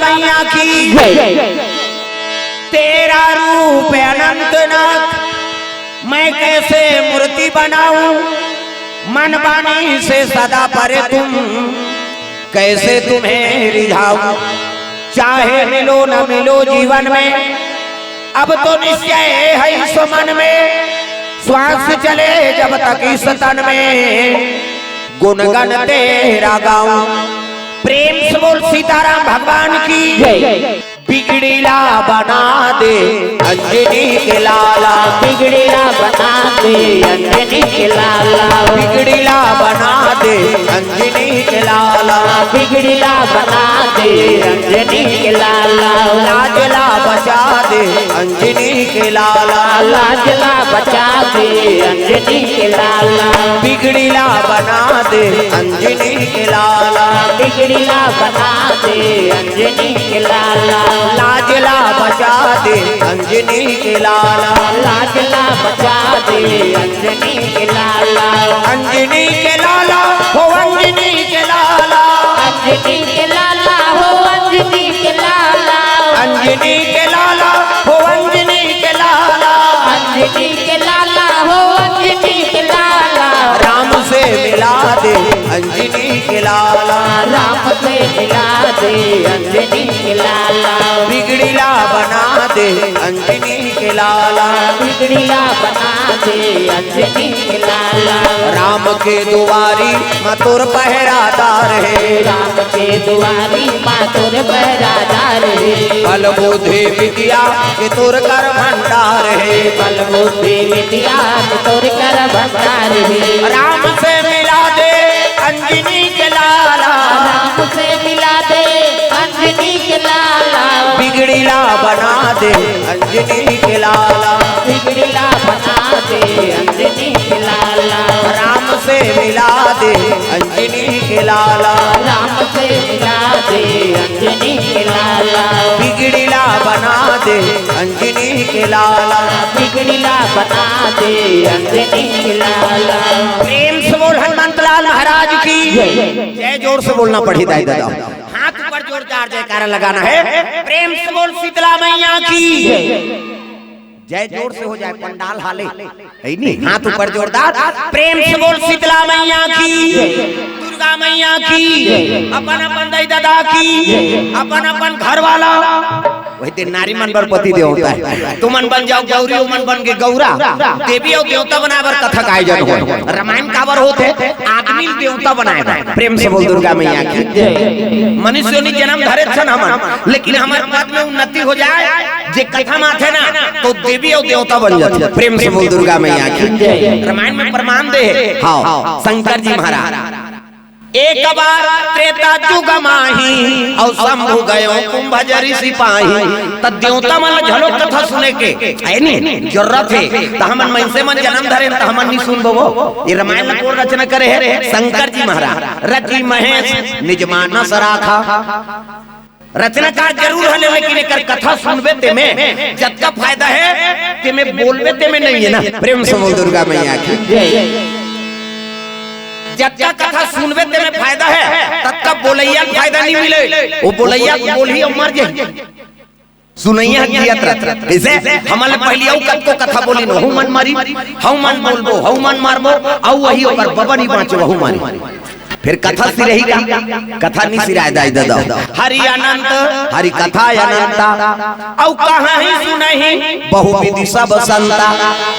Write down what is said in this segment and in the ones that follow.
मैया की तेरा रूप अनंतनाथ, मैं कैसे मूर्ति बनाऊं, मन वाणी से सदा परे तुम, कैसे तुम्हें रिझाऊं। चाहे मिलो न मिलो जीवन में, अब तो निश्चय है इस मन में, श्वास चले जब तक इस तन में, गुणगन तेरा गाऊं। प्रेम से बोल सीताराम भगवान की। बिगड़ीला बना दे अंजनी के लाला, बिगड़ीला बना दे अंजनी के लाला, बिगड़ीला बना दे अंजनी के लाला, बिगड़ीला बना दे अंजनी के लाला, लाजला बचा दे अंजनी के लाला, लाजला बचा दे अंजनी के लाला, बिगड़ीला बना दे अंजनी के लाला, बिगड़ीला बना दे अंजनी के लाला, लाजला बचा दे अंजनी के लाला, लाजला बचा दे अंजनी के लाला, अंजनी के लाला हो अंजनी के लाला, अंजनी के लाला हो अंजनी के लाला, अंजनी के लाला हो अंजनी के लाला, अंजनी के लाला हो अंजनी के लाला, राम से मिला दे अंजनी के लाला, राम से मिला दे अंजनी के लाला, बिगड़ीला बना दे अंजनी के लाला, बिगड़ीला बना दे अंजनी के लाला, राम के दुआरी मथुर पहरादार है, राम के दुआरी मातुर पहरादार है, बल बुद्धि विद्या के तुर कर भंडार है, बल बुद्धि विद्या तोर कर भंडार है, राम से मिला दे अंजनी के लाला, राम से मिला दे अंजनी के लाला, बिगड़ीला बना दे अंजनी के लाला, बिगड़ीला बना दे अंजनी के लाला, राम से मिला दे अंजनी के लाला, राम से मिला दे अंजनी के लाला, बिगड़ीला बना दे अंजनी के लाला, बिगड़ीला बना दे अंजनी के लाला। प्रेम से बोल हनुमंतलाल महाराज की जय। जोर से बोलना पड़ी दादा, हाथ पर जोरदार जयकारा लगाना है। प्रेम से बोल शीतला मैया की जय। जोर से हो जाए पंडाल हाले है नहीं, हाथ ऊपर जोरदार। प्रेम से बोल शीतला मैया की, दुर्गा मैया की, अपन अपन दादा की, अपन अपन घर वाला। वही दिन नारी मन बर पति देव होता है, तुमन बन जाओ गौरी, उमन बन के गौरा, देवी और देवता बनाए बर कथक आयोजन हो। रामायण काबर होते आदमी देवता बनाए बर। प्रेम से बोल दुर्गा मैया की। मनुष्य ने जन्म धरे छन हमन, लेकिन हमारे पद में उन्नति हो जाए, जे कथा माथे ना तो देवी और देवता बन जाते। प्रेम से बोल दुर्गा मैया की। रामायण में प्रमाण दे, हाँ शंकर जी महाराज एक बार त्रेता जुग माही और शंभु गयो कुंभजरी सिपाही त देवतामन झलो कथा सुने के है नी जरूरत है त हमन मनसे मन जन्म धरे त हमन नहीं सुनबो। ये रामायण ला कौन रचना करे है? शंकर जी महाराज। रचि महेश निज मानस राखा। रचनाकार जरूर है लेकिन एक कथा सुनबे ते में जत्ता फायदा है कि मैं बोलबे ते में नहीं है ना। प्रेम से बोल दुर्गा मैया की जत्ता कथा सुनबे ते में फायदा है तत्का बोलैया फायदा नहीं मिले। वो बोलैया बोल ही मर जाए सुनैया जियत रहत। कैसे हमले पहली औ को कथा बोली न हूं मन मारी हूं मन बोलबो हूं मन मारबो औ वही ओकर बबा नहीं बाँचो हूं मारी। फिर कथा सिरही का कथा नहीं सिराय दाई दादा हरि अनंत हरि कथा अनंता औ कहां ही सुनहि बहु विधि सब संता।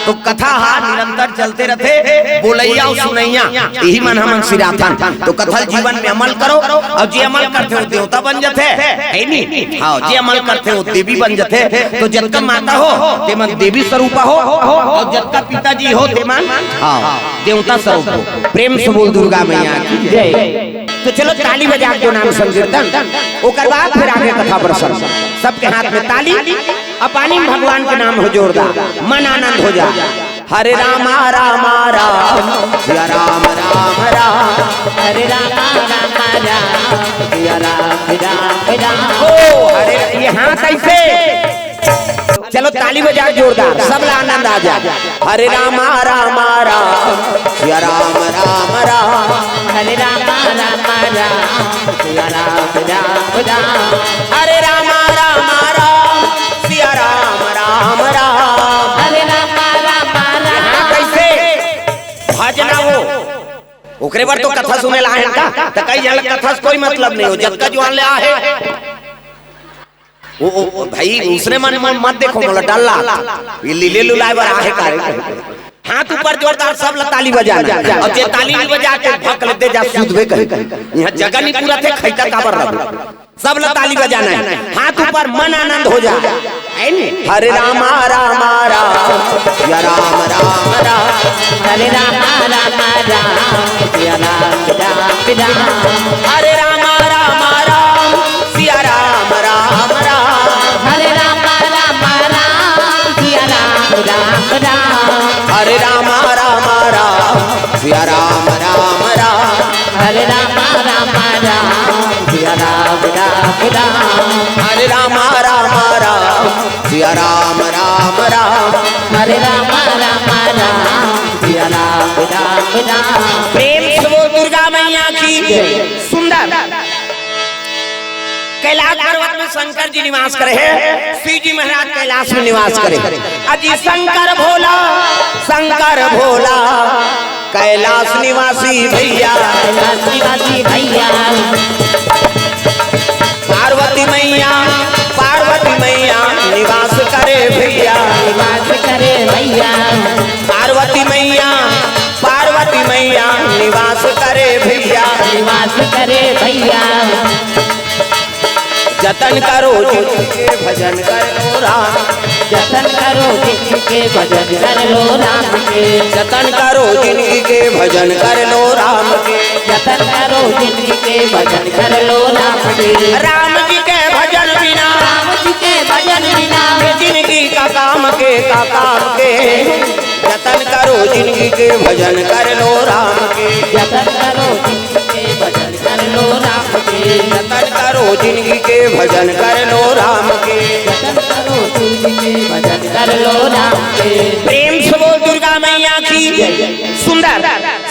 तो कथा हा निरंतर चलते रहते बोलैया और सुनैया यही मन हमन सिराथन। तो कथा जीवन में अमल करो और जे अमल करते हो देवता बन जाते है नी। हां जे अमल करते हो देवी बन जाते। तो जब माता हो ते मन देवी स्वरूपा हो और जब पिताजी हो ते मन हां देवता स्वरूप। प्रेम से बोल दुर्गा मैया की। तो चलो ताली बजा के नाम संकीर्तन ओकर बाद फिर आगे कथा प्रसंग। सबके हाथ में ताली अपानी भगवान के नाम हो जोरदार मन आनंद हो जा। हरे रामा रामा राम सिया राम राम राम हरे रामा रामा राम सिया राम राम राम। ओ हरे ये हाथ ऐसे चलो ताली बजा जोरदार सब ला आनंद आ जा। हरे रामा रामा राम सिया राम राम राम हरे रामा रामा राम सिया राम राम राम। हरे रामा रामा राम सिया राम राम राम। हरे रामा रामा राम। कैसे भजना वो ओकरे बार तो कथा सुने ला है का त कई जन कथा से कोई मतलब नहीं हो जब का जवान ले आहे वो भाई दूसरे मन मन मत देखो मोला डल्ला ये लीले लुलाए बर आहे का हाथ ऊपर जोरदार सब ताली बजाना और जे ताली नहीं बजा के भक लेते जा सुधवे करे यहां जगह नहीं पूरा थे खैता काबर रह सब ताली बजाना है हाथ ऊपर मन आनंद हो जा है नी। हरे रामा रामा राम या राम राम राम हरे रामा रामा राम सिया राम राम राम। हरे रामा रामा राम सिया राम राम राम। हरे रामा रामा राम सिया राम राम राम। हरे रामा रामा राम सिया राम राम राम। हरे रामा रामा राम सिया राम राम राम। हरे रामा रामा राम सिया राम राम राम। हरे रामा रामा राम सिया राम राम राम। प्रेम से वो दुर्गा मैया की सुंदर कैलाश पर्वत में शंकर जी निवास करे हैं। शिव जी महाराज कैलाश में निवास करे। अजी शंकर भोला कैलाश निवासी भैया कैलाश निवासी भैया। पार्वती मैया निवास करे भैया निवास करे भैया। पार्वती मैया निवास करे भैया निवास करे भैया। जतन करो जिनके भजन कर लो राम। जतन करो जिनके भजन कर लो राम के। जतन करो जिनके भजन कर लो राम के। जतन करो जिनके भजन कर लो राम के। राम जी के भजन बिना राम जी के भजन बिना जिंदगी का काम के जतन करो जिंदगी के भजन कर लो राम के। जतन करो जिनके भजन कर लो राम के। जतन करो जिंदगी के भजन कर लो राम के। जतन करो जिनके भजन कर लो राम के। प्रेम से बोल दुर्गा मैया की सुंदर।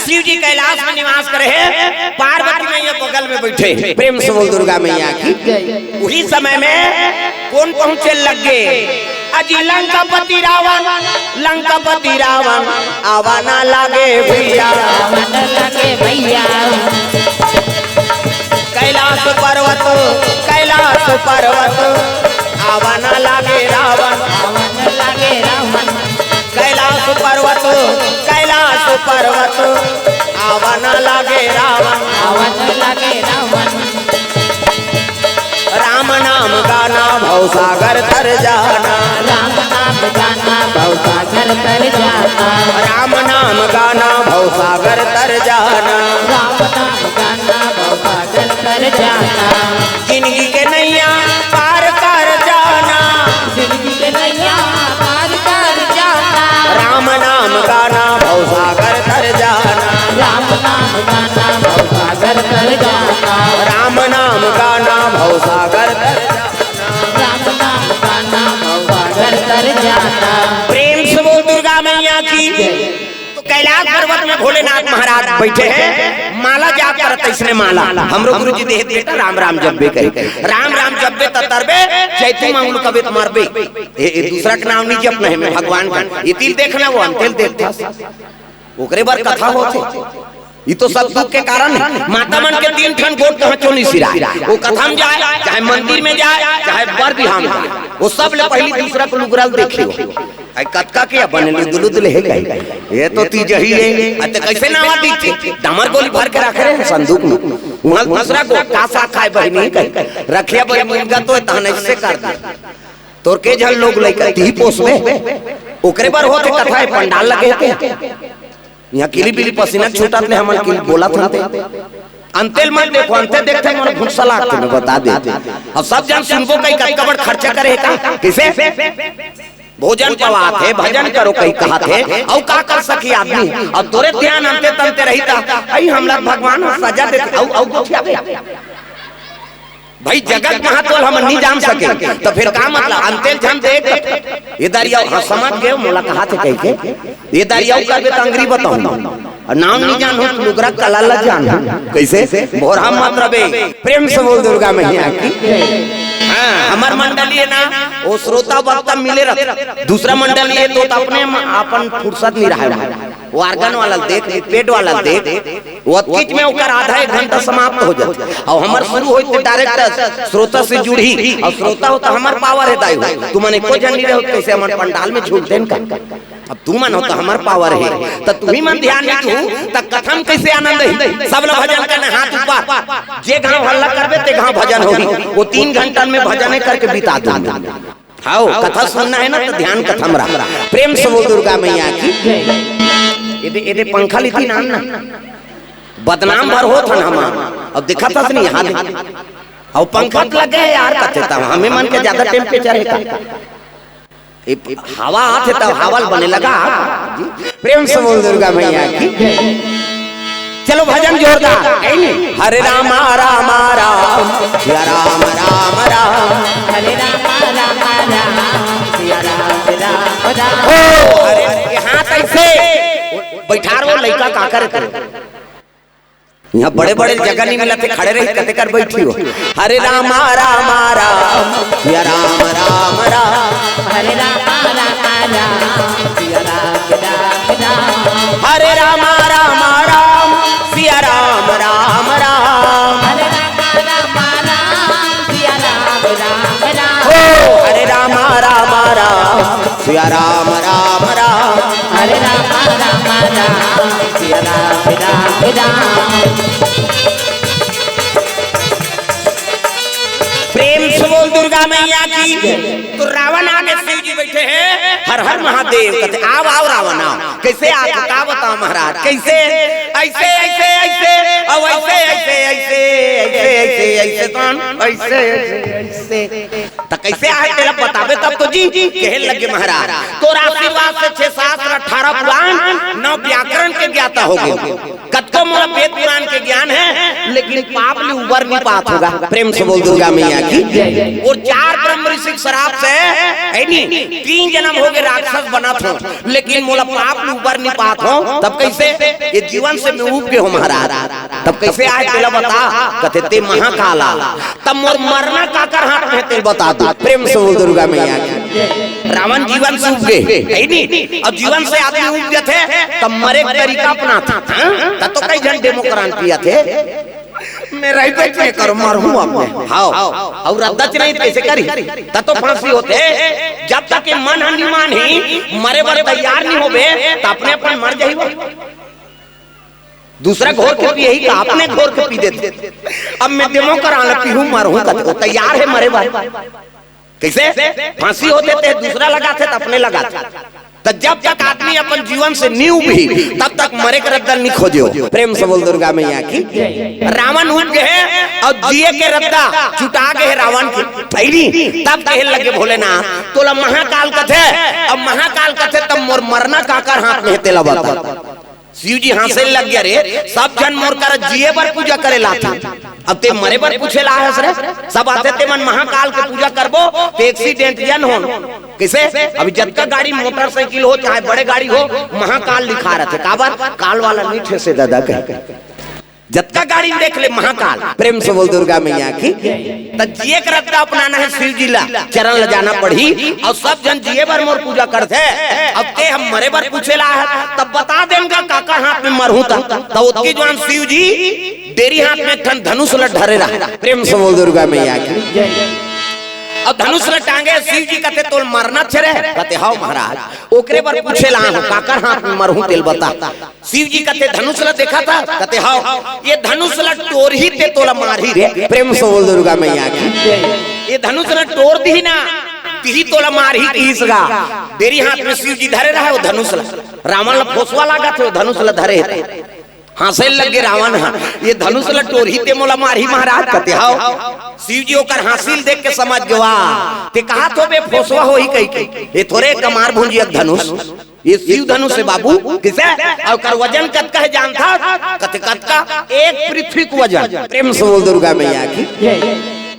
शिव जी कैलाश में निवास करे हैं। पार्वती मैया बगल में बैठे। प्रेम से बोल दुर्गा मैया की। उसी समय में कौन पहुंचे लगे अजी लंकापति रावण आवाना लागे भैया। आवाना लागे भैया। कैलाश पर्वत आवाना लागे रावण। आवाना लागे रावण। कैलाश पर्वत आवाना लागे रावण। आवाना लागे रावण। राम नाम गाना भवसागर तर जाना। राम नाम गाना भवसागर तर जाना। राम नाम गाना भवसागर तर जाना। राम नाम गाना कर जाना, जिंदगी के नैया पार कर जाना, जिंदगी के नैया पार कर जाना, राम नाम गाना भवसागर तर जाना, राम नाम गाना भवसागर तर जाना, राम नाम गाना भवसागर तर जाना, राम नाम गाना भवसागर तर जाना। प्रेम से बोल दुर्गा मैया की। तो कैलाश पर्वत में भोलेनाथ महाराज बैठे हैं, माला जाप करते इसने माला। हमरो गुरु जी देह बेटा राम राम जब्बे कहे, राम राम जब्बे तरबे चैती मांगल कबे मरबे। ये दूसरा का नाम नहीं जपना है मैं भगवान का। ये तिल देखना वो अंतिल देखता ओकरे बार कथा होते। ये तो सब दुख के कारण है। माता मन के 3 ठन गोट कहाँ चोनी सिरा, वो कथा में जाए चाहे मंदिर में जाए चाहे बर बिहान जाए, वो सब ले पहली दूसरा को लुगरल देखे। आई कतका के बनले दुलुदले है कहीं ये तो ती जही है। अच्छा कैसे नावा दीछे डमर गोली भर के रख रहे हैं संदूक में। वहां दूसरा को कासा खाए बहनी कहीं रखिया बड़ी मुर्गा तो तहन से कर दे तोर के जन लोग लेकर ती पोस में ओकरे बार होते कथा है पंडाल लगे थे। यहाँ किली बिली पसीना छूटत ले हमन किल बोला था अंतेल मत देखो अंते देखते मन भूसला के मैं बता दे। अब सब जन सुनबो कई कबड़ खर्चा करे का किसे भोजन पवात है भजन करो कहीं कहा थे औ का कर सकी आदमी। अब तोरे ध्यान अंते तंते रहीता आई हमला भगवान सजा देते औ गोठिया भाई जगत महत्व हम नहीं जान सके तो फिर का मतलब अंतेल जन देख ये दरिया समझ गए मोला कहा थे कह के ये दरिया कर तो अंग्री बताऊं और नाम नहीं जान हो लुगरा कला ल जान कैसे भोरा मतलब प्रेम से बोल दुर्गा मैया की। हाँ हमार मंडली है ना वो श्रोता वक्ता मिले रह दूसरा मंडली है तो अपने अपन फुर्सत नहीं रहा वो आर्गन वाला देख पेट वाला देख वो किच में ओकर आधा 1 घंटा समाप्त हो जाए और हमार शुरू होते डायरेक्ट श्रोता से जुड़ी और श्रोता होता हमार पावर है दाई तू मने को जन नहीं रहो कैसे हमार पंडाल में झूठ देन का। अब तू मन होता हमार पावर है तो तू ही मन ध्यान नहीं तू त कथन कैसे आनंद है सब लोग भजन करने हाथ ऊपर जे गांव हल्ला करबे ते गांव भजन होगी वो 3 घंटा में भजन करके बिता दूंगा। हां कथा सुनना है ना तो ध्यान कथम रहा प्रेम से वो दुर्गा मैया की। ये पंखा ली थी नाम ना बदनाम भर हो था हम अब देखा था नहीं यहाँ और पंखा लगे यार कहते था हमें मन के ज्यादा टेम्परेचर है हवा आते तब हवल बने लगा। प्रेम से बोल दुर्गा मैया की। चलो भजन जोरदार हरे राम राम राम सिया राम राम राम हरे राम राम राम सिया राम राम राम। ओ अरे यहाँ कैसे बैठार वो लड़का का करे यहाँ बड़े बड़े जगह नहीं मिलते खड़े रही कते कर बैठी हो। हरे राम राम राम सिया राम राम राम हरे राम राम राम सिया राम राम राम। हरे राम राम राम सिया राम राम राम हरे राम राम राम सिया राम राम राम। ओ हरे राम राम राम सिया राम राम राम हरे राम राम राम सिया राम राम राम। प्रेम से बोल दुर्गा मैया की। तो रावण आगे शिव जी बैठे हैं हर हर महादेव कहते आओ आओ रावण आओ कैसे आप का बताओ महाराज कैसे ऐसे ऐसे ऐसे अब ऐसे ऐसे ऐसे ऐसे ऐसे ऐसे तो ऐसे ऐसे तो कैसे आए तेरा बतावे तब तो जी कहे लगे महाराज तो आशीर्वाद से 6 शास्त्र 18 पुराण 9 व्याकरण के ज्ञाता हो गए कतको मोला वेद पुराण के ज्ञान है लेकिन पाप ले उबर नहीं पात होगा। प्रेम से बोल दुर्गा मैया की। और 4 ब्रह्म ऋषि शराब से है नहीं 3 जन्म हो गए राक्षस बना था लेकिन मोला पाप ले उबर नहीं पात हो तब कैसे ये जीवन से मैं उब के हो महाराज तब कैसे आए तेला बता कहते ते महाकाला तब मोर मरना काकर हाथ में तेल बता दो। प्रेम से बोल दुर्गा मैया की। रावण जीवन से उब गए है नहीं अब जीवन से आदमी उब गए थे तब मरे तरीका अपना था तब तो कई जन डेमोक्राट पिया थे मैं रही पे करो मरहूं अपने हां और रद्दच नहीं कैसे करी तब तो फांसी होते जब तक के मन हनुमान ही मरे बड़े तैयार नहीं होबे तो अपने अपन मर जाइबो दूसरा घोर के पिए ही का अपने घोर के पी देते। अब मैं डेमोक्राट पीहूं मरहूं तो तैयार है मरे बार कैसे फांसी होते थे दूसरा लगाते तो अपने लगाते तो जब तक आदमी अपन जीवन से न्यू भी तब तक मरे के रद्दा नहीं खोजो। प्रेम से बोल दुर्गा मैया की। रावण उठ गए और जिए के रद्दा चुटा गए रावण की थैली। तब कहे लगे भोलेनाथ तोला महाकाल कथे। अब महाकाल कथे तब मोर मरना काकर हाथ में तेला बता। शिव जी हंसे लग गया रे सब जन मोर कर जिए पर पूजा करे लाता। अब ते मरे पर पूछे ला है रे सब आते ते मन महाकाल के पूजा करबो ते एक्सीडेंट जन हो किसे। अभी जब तक गाड़ी मोटरसाइकिल हो चाहे बड़े गाड़ी हो महाकाल लिखा रहते काबर काल वाला मीठे से दादा कह जब तक गाड़ी देख ले महाकाल। प्रेम से बोल दुर्गा मैया की। तो जिए के रद्दा अपनाना है शिव जी ला चरण ले जाना पड़ी और सब जन जिए बर मोर पूजा करते। अब ते हम मरे बर पूछे ला है तब बता देंगे काका हाथ में मरहूं था तो उसकी जवान शिव जी तेरी हाथ में धनुष लट धरे रहा। प्रेम से बोल दुर्गा मैया की। अब धनुष ल टांगे शिव जी कहते तोल मरना छरे कहते हां महाराज ओकरे पर पूछे ला हूं काकर हाथ में मरहूं तेल बता। शिव जी कहते धनुष ल देखा था कहते हां ये धनुष ल टोर ही ते तोला मारही रे। प्रेम से बोल दुर्गा मैया की। ये धनुष ल टोर दी ना ती तोला मारही तीसगा तेरी हाथ में शिव जी धरे रहा वो धनुष ल। रावण ल फोसवा लगा थे धनुष ल धरे हंसे लगे रावण ये धनुष ल टोरही ते मोला मारही महाराज कहते हां। शिव जी ओकर हासिल देख के समझ गवा ते कहा तो बे फोसवा होई कई ये थोड़े कमार भुंजिया धनुष ये शिव धनुष है बाबू किसे और कर वजन कत का है जानता कत का एक पृथ्वी का वजन। प्रेम से बोल दुर्गा मैया की।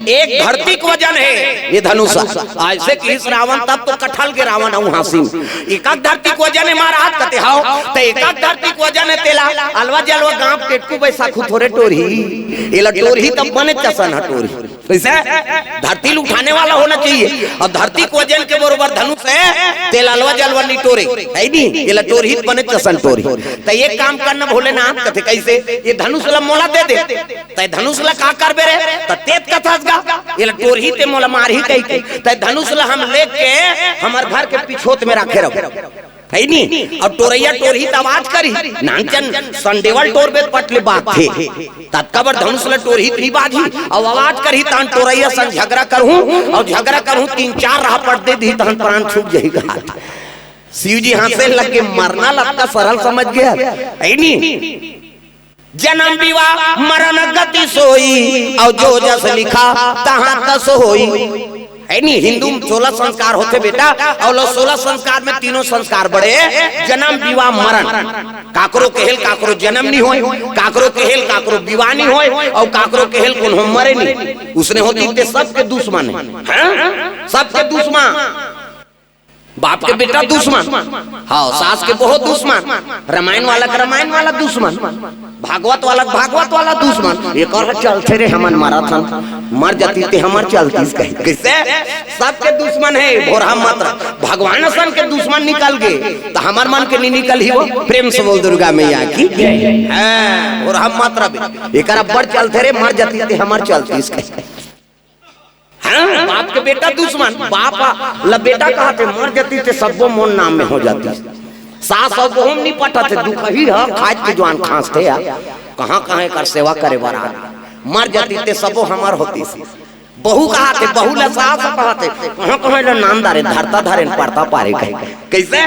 एक धरती का वजन है ये धनुष। ऐसे कि इस रावण तब तो कठल के रावण हूं हासिल एक धरती को वजन है महाराज कहते हां तो एक धरती को वजन है तेला अलवा जलवा गांव पेटकू बैसा खुथोरे टोरी ये टोरी तब बने चसन हटोरी कैसे धरती उठाने वाला होना चाहिए और धरती को वजन के बरोबर धनुष है तेल अलवा जलवा नहीं टोरे है नहीं ये टोरी बने चसन टोरी। तो ये काम करना भोलेनाथ कहते कैसे ये धनुष ला मोला दे दे तो धनुष ला का करबे रे तो तेज कथस ये टोरही ते मोला मारही कही ते धनुष ला हम लेके हमार घर के पिछोत में रखे रहो है नी और टोरैया टोरही त आवाज करी नानचन संडेवल टोर बेत पटले बात थे तत्कबर धनुष ला टोरही नहीं बाजी और आवाज करी तान टोरैया संग झगड़ा करहूं और झगड़ा करहूं 3-4 राह पट दे दी तहन प्राण छूट जाएगा। शिव जी हंसे लग के मरना लगता सरल समझ गया है नी। जन्म विवाह मरण गति सोई और जो जस लिखा तहां तस होई है नी। हिंदू 16 संस्कार होते बेटा और 16 संस्कार में 3 संस्कार बड़े जन्म विवाह मरण। काकरो केहल काकरो जन्म नहीं होय काकरो केहल काकरो विवाह नहीं होय और काकरो केहल कोन हो मरे नहीं उसने होती ते सबके दुश्मन है सबके दुश्मन बाप के बेटा दुश्मन हाँ सास के बहुत दुश्मन रामायण वाला का रामायण वाला दुश्मन भागवत वाला दुश्मन ये कर चलते रे हमन माराथन मर जाती थे हमर चलती किससे सबके दुश्मन है भोरा मत भगवान सन के दुश्मन निकल गए तो हमार मन के नहीं निकल ही वो। प्रेम से बोल दुर्गा मैया की। और हम मत एक बड़ चलते रे मर जाती थे हमर चलती बाप के बेटा दुश्मन बाप ला बेटा कहते मर जाती थे सबको मोन नाम में हो जाती सास और बहुम नहीं पटते दुख ही है खाज के जवान खांसते कहाँ कर सेवा करे बारात मर जाती थे सबो हमार होती बहू कहते बहू ला सास कहते कहाँ ला नाम धारे धरता धारे पड़ता पारे कैसे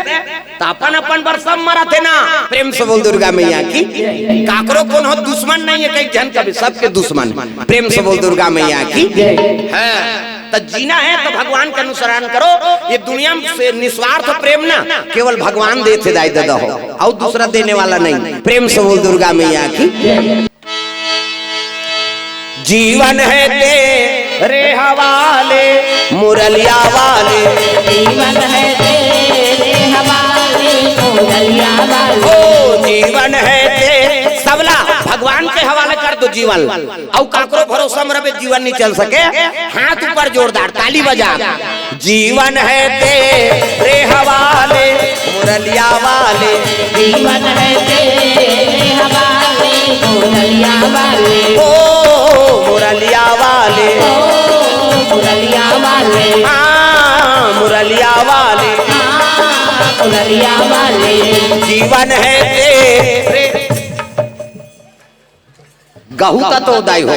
अपन अपन बर सब मरा थे ना। प्रेम से बोल दुर्गा मैया की। काकरो कौन हो दुश्मन नहीं है कई जन कभी सबके दुश्मन। प्रेम से बोल दुर्गा मैया की। तो जीना है तो भगवान का अनुसरण करो ये दुनिया से निस्वार्थ प्रेम ना केवल भगवान देते दाई दादा हो और दूसरा देने वाला नहीं। प्रेम से बोल दुर्गा मैया की। जीवन है तेरे हवाले मुरलिया वाले जीवन है तेरे हवाले मुरलिया वाले ओ जीवन है तेरे सबला भगवान के हवाले कर दो जीवन और काकरो भरोसा में रहे जीवन नहीं चल सके हाथ ऊपर जोरदार ताली बजा। जीवन है तेरे हवाले मुरलिया वाले जीवन है तेरे हवाले मुरलिया वाले ओ मुरलिया वाले मुरलिया वाले मुरलिया वाले मुरलिया वाले जीवन है तेरे गहू का तो उदाई हो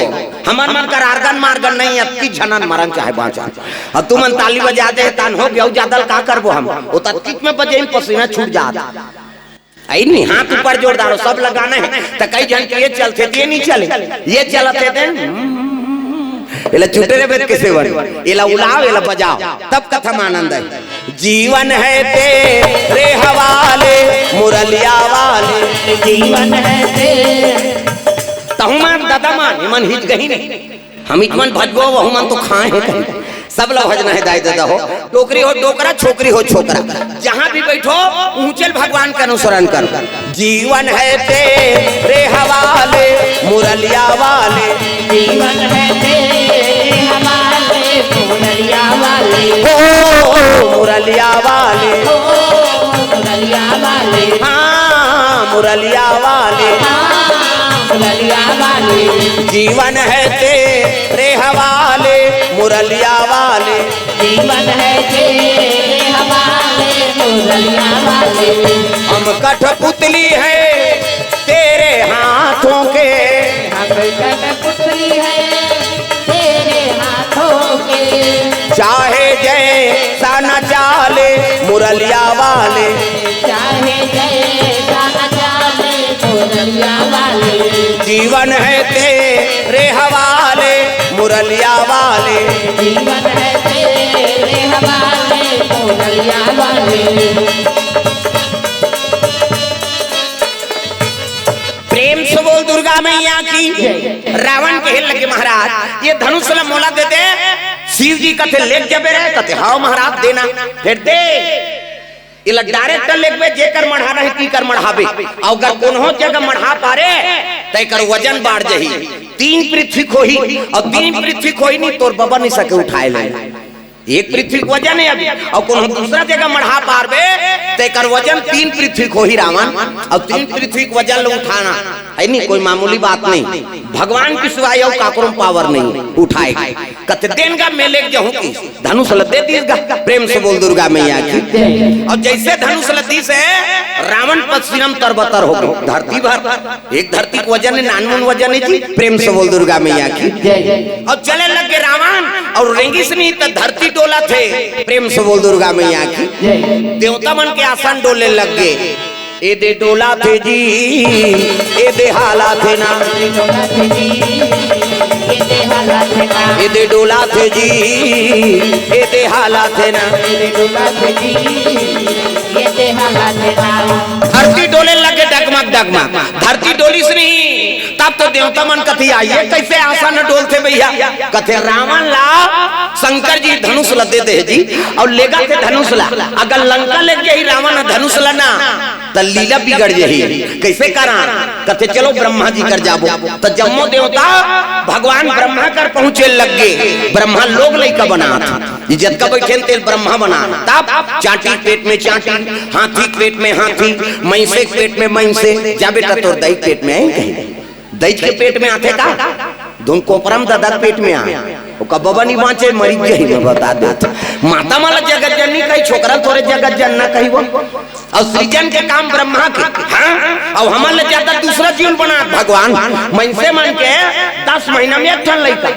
हमार मन कर आर्गन मार्गन नहीं अति झनन मरन चाहे बाँचा और तुम ताली बजा दे तान हो गया ज्यादा का करबो हम वो तत्किक में बजे पसीना छूट जाता आई नहीं हाथ ऊपर जोरदार सब लगाना है तो कई जन के ये चलते ये नहीं चले ये चलते थे इला छूटे रे बेत कैसे बन इला उलाओ इला बजाओ तब कथा में आनंद है जीवन है तेरे हवाले मुरलिया वाले जीवन है तेरे तहुमान दादा मान मन हिच गही नहीं हम इतमन भजबो वह मन तो खाए हैं कहीं सब लोग भजना है दाई दादा हो टोकरी हो टोकरा छोकरी हो छोकरा जहाँ भी बैठो ऊंचल भगवान का अनुसरण करो जीवन है तेरे हवाले मुरलिया वाले जीवन है तेरे हवाले मुरलिया वाले ओ मुरलिया वाले मुरलिया वाले हाँ मुरलिया वाले मुरलिया वाले जीवन है तेरे हवाले मुरलिया वाले जीवन है तेरे हवाले मुरलिया वाले हम कठपुतली है तेरे हाथों के हम कठपुतली है तेरे हाथों के चाहे जैसा न चाले मुरलिया वाले चाहे जैसा न चाले मुरलिया वाले जीवन है तेरे हवाले मुरलिया वाले जीवन है तेरे हवाले मुरलिया वाले प्रेम से बोल दुर्गा मैया की रावण के हिल लगे महाराज ये धनुष ला मोला दे दे शिव जी कथे लेक जबे रहे कथे हां महाराज देना फिर दे इला डायरेक्ट लेक में जेकर मढ़ा रहे की कर मढ़ाबे अगर कोनो जगह मढ़ा पारे तय कर वजन बाढ़ जही 3 पृथ्वी खोही और 3 पृथ्वी खोही नहीं तोर बाबा नहीं सके उठाए ले एक पृथ्वी वजन है अभी और कोनो दूसरा जगह मढ़ा पारबे तय कर वजन 3 पृथ्वी खोही रावण और 3 पृथ्वी को वजन लो उठाना है नहीं कोई मामूली बात नहीं भगवान की सिवाय और काकरों पावर नहीं उठाए कते दिन का मेले जहूं की धनुष लदे दी प्रेम से बोल दुर्गा मैया की और जैसे धनुष लदी से रावण पश्चिम तरबतर हो गई धरती भर एक धरती को वजन है 99 वजन है जी प्रेम से बोल दुर्गा मैया की और चले लगे रावण और रेंगिस नहीं तो धरती डोला थे प्रेम से बोल दुर्गा मैया की देवता मन के आसन डोले लग गए ए दे डोला थे जी ए दे हाला थे ना ए दे डोला थे जी ए दे हाला थे ना धरती डोले लगे डगमग डगमग धरती डोली से नहीं तब तो देवता मन कथी आइए कैसे आसन डोलते भैया कथे रावण ला शंकर जी धनुष ला दे दे जी और लेगा थे धनुष ला अगर लंका ले गई रावण धनुष ला ना तो लीला बिगड़ जही कैसे करा कथे चलो ब्रह्मा जी कर जाबो तो जम्मो देवता भगवान ब्रह्मा कर पहुंचे लग गए ब्रह्मा लोग लइका बना इज्जत का बैठे तेल ब्रह्मा बना तब चाटी पेट में चाटी हाथी पेट में हाथी मैंसे पेट में मैंसे जा बेटा तोर दही पेट में आई कहीं दही के पेट में आते का धुन कोपरम दादा पेट में आ बाबा नहीं बाँचे मरी गई मैं बता देता माता माला जगत जननी कही छोकरा थोड़े जगत जनना कही वो और सृजन के काम ब्रह्मा के हाँ और हमारे ज्यादा दूसरा जीवन बना भगवान मनसे मन के 10 महीना में एक ठन लइका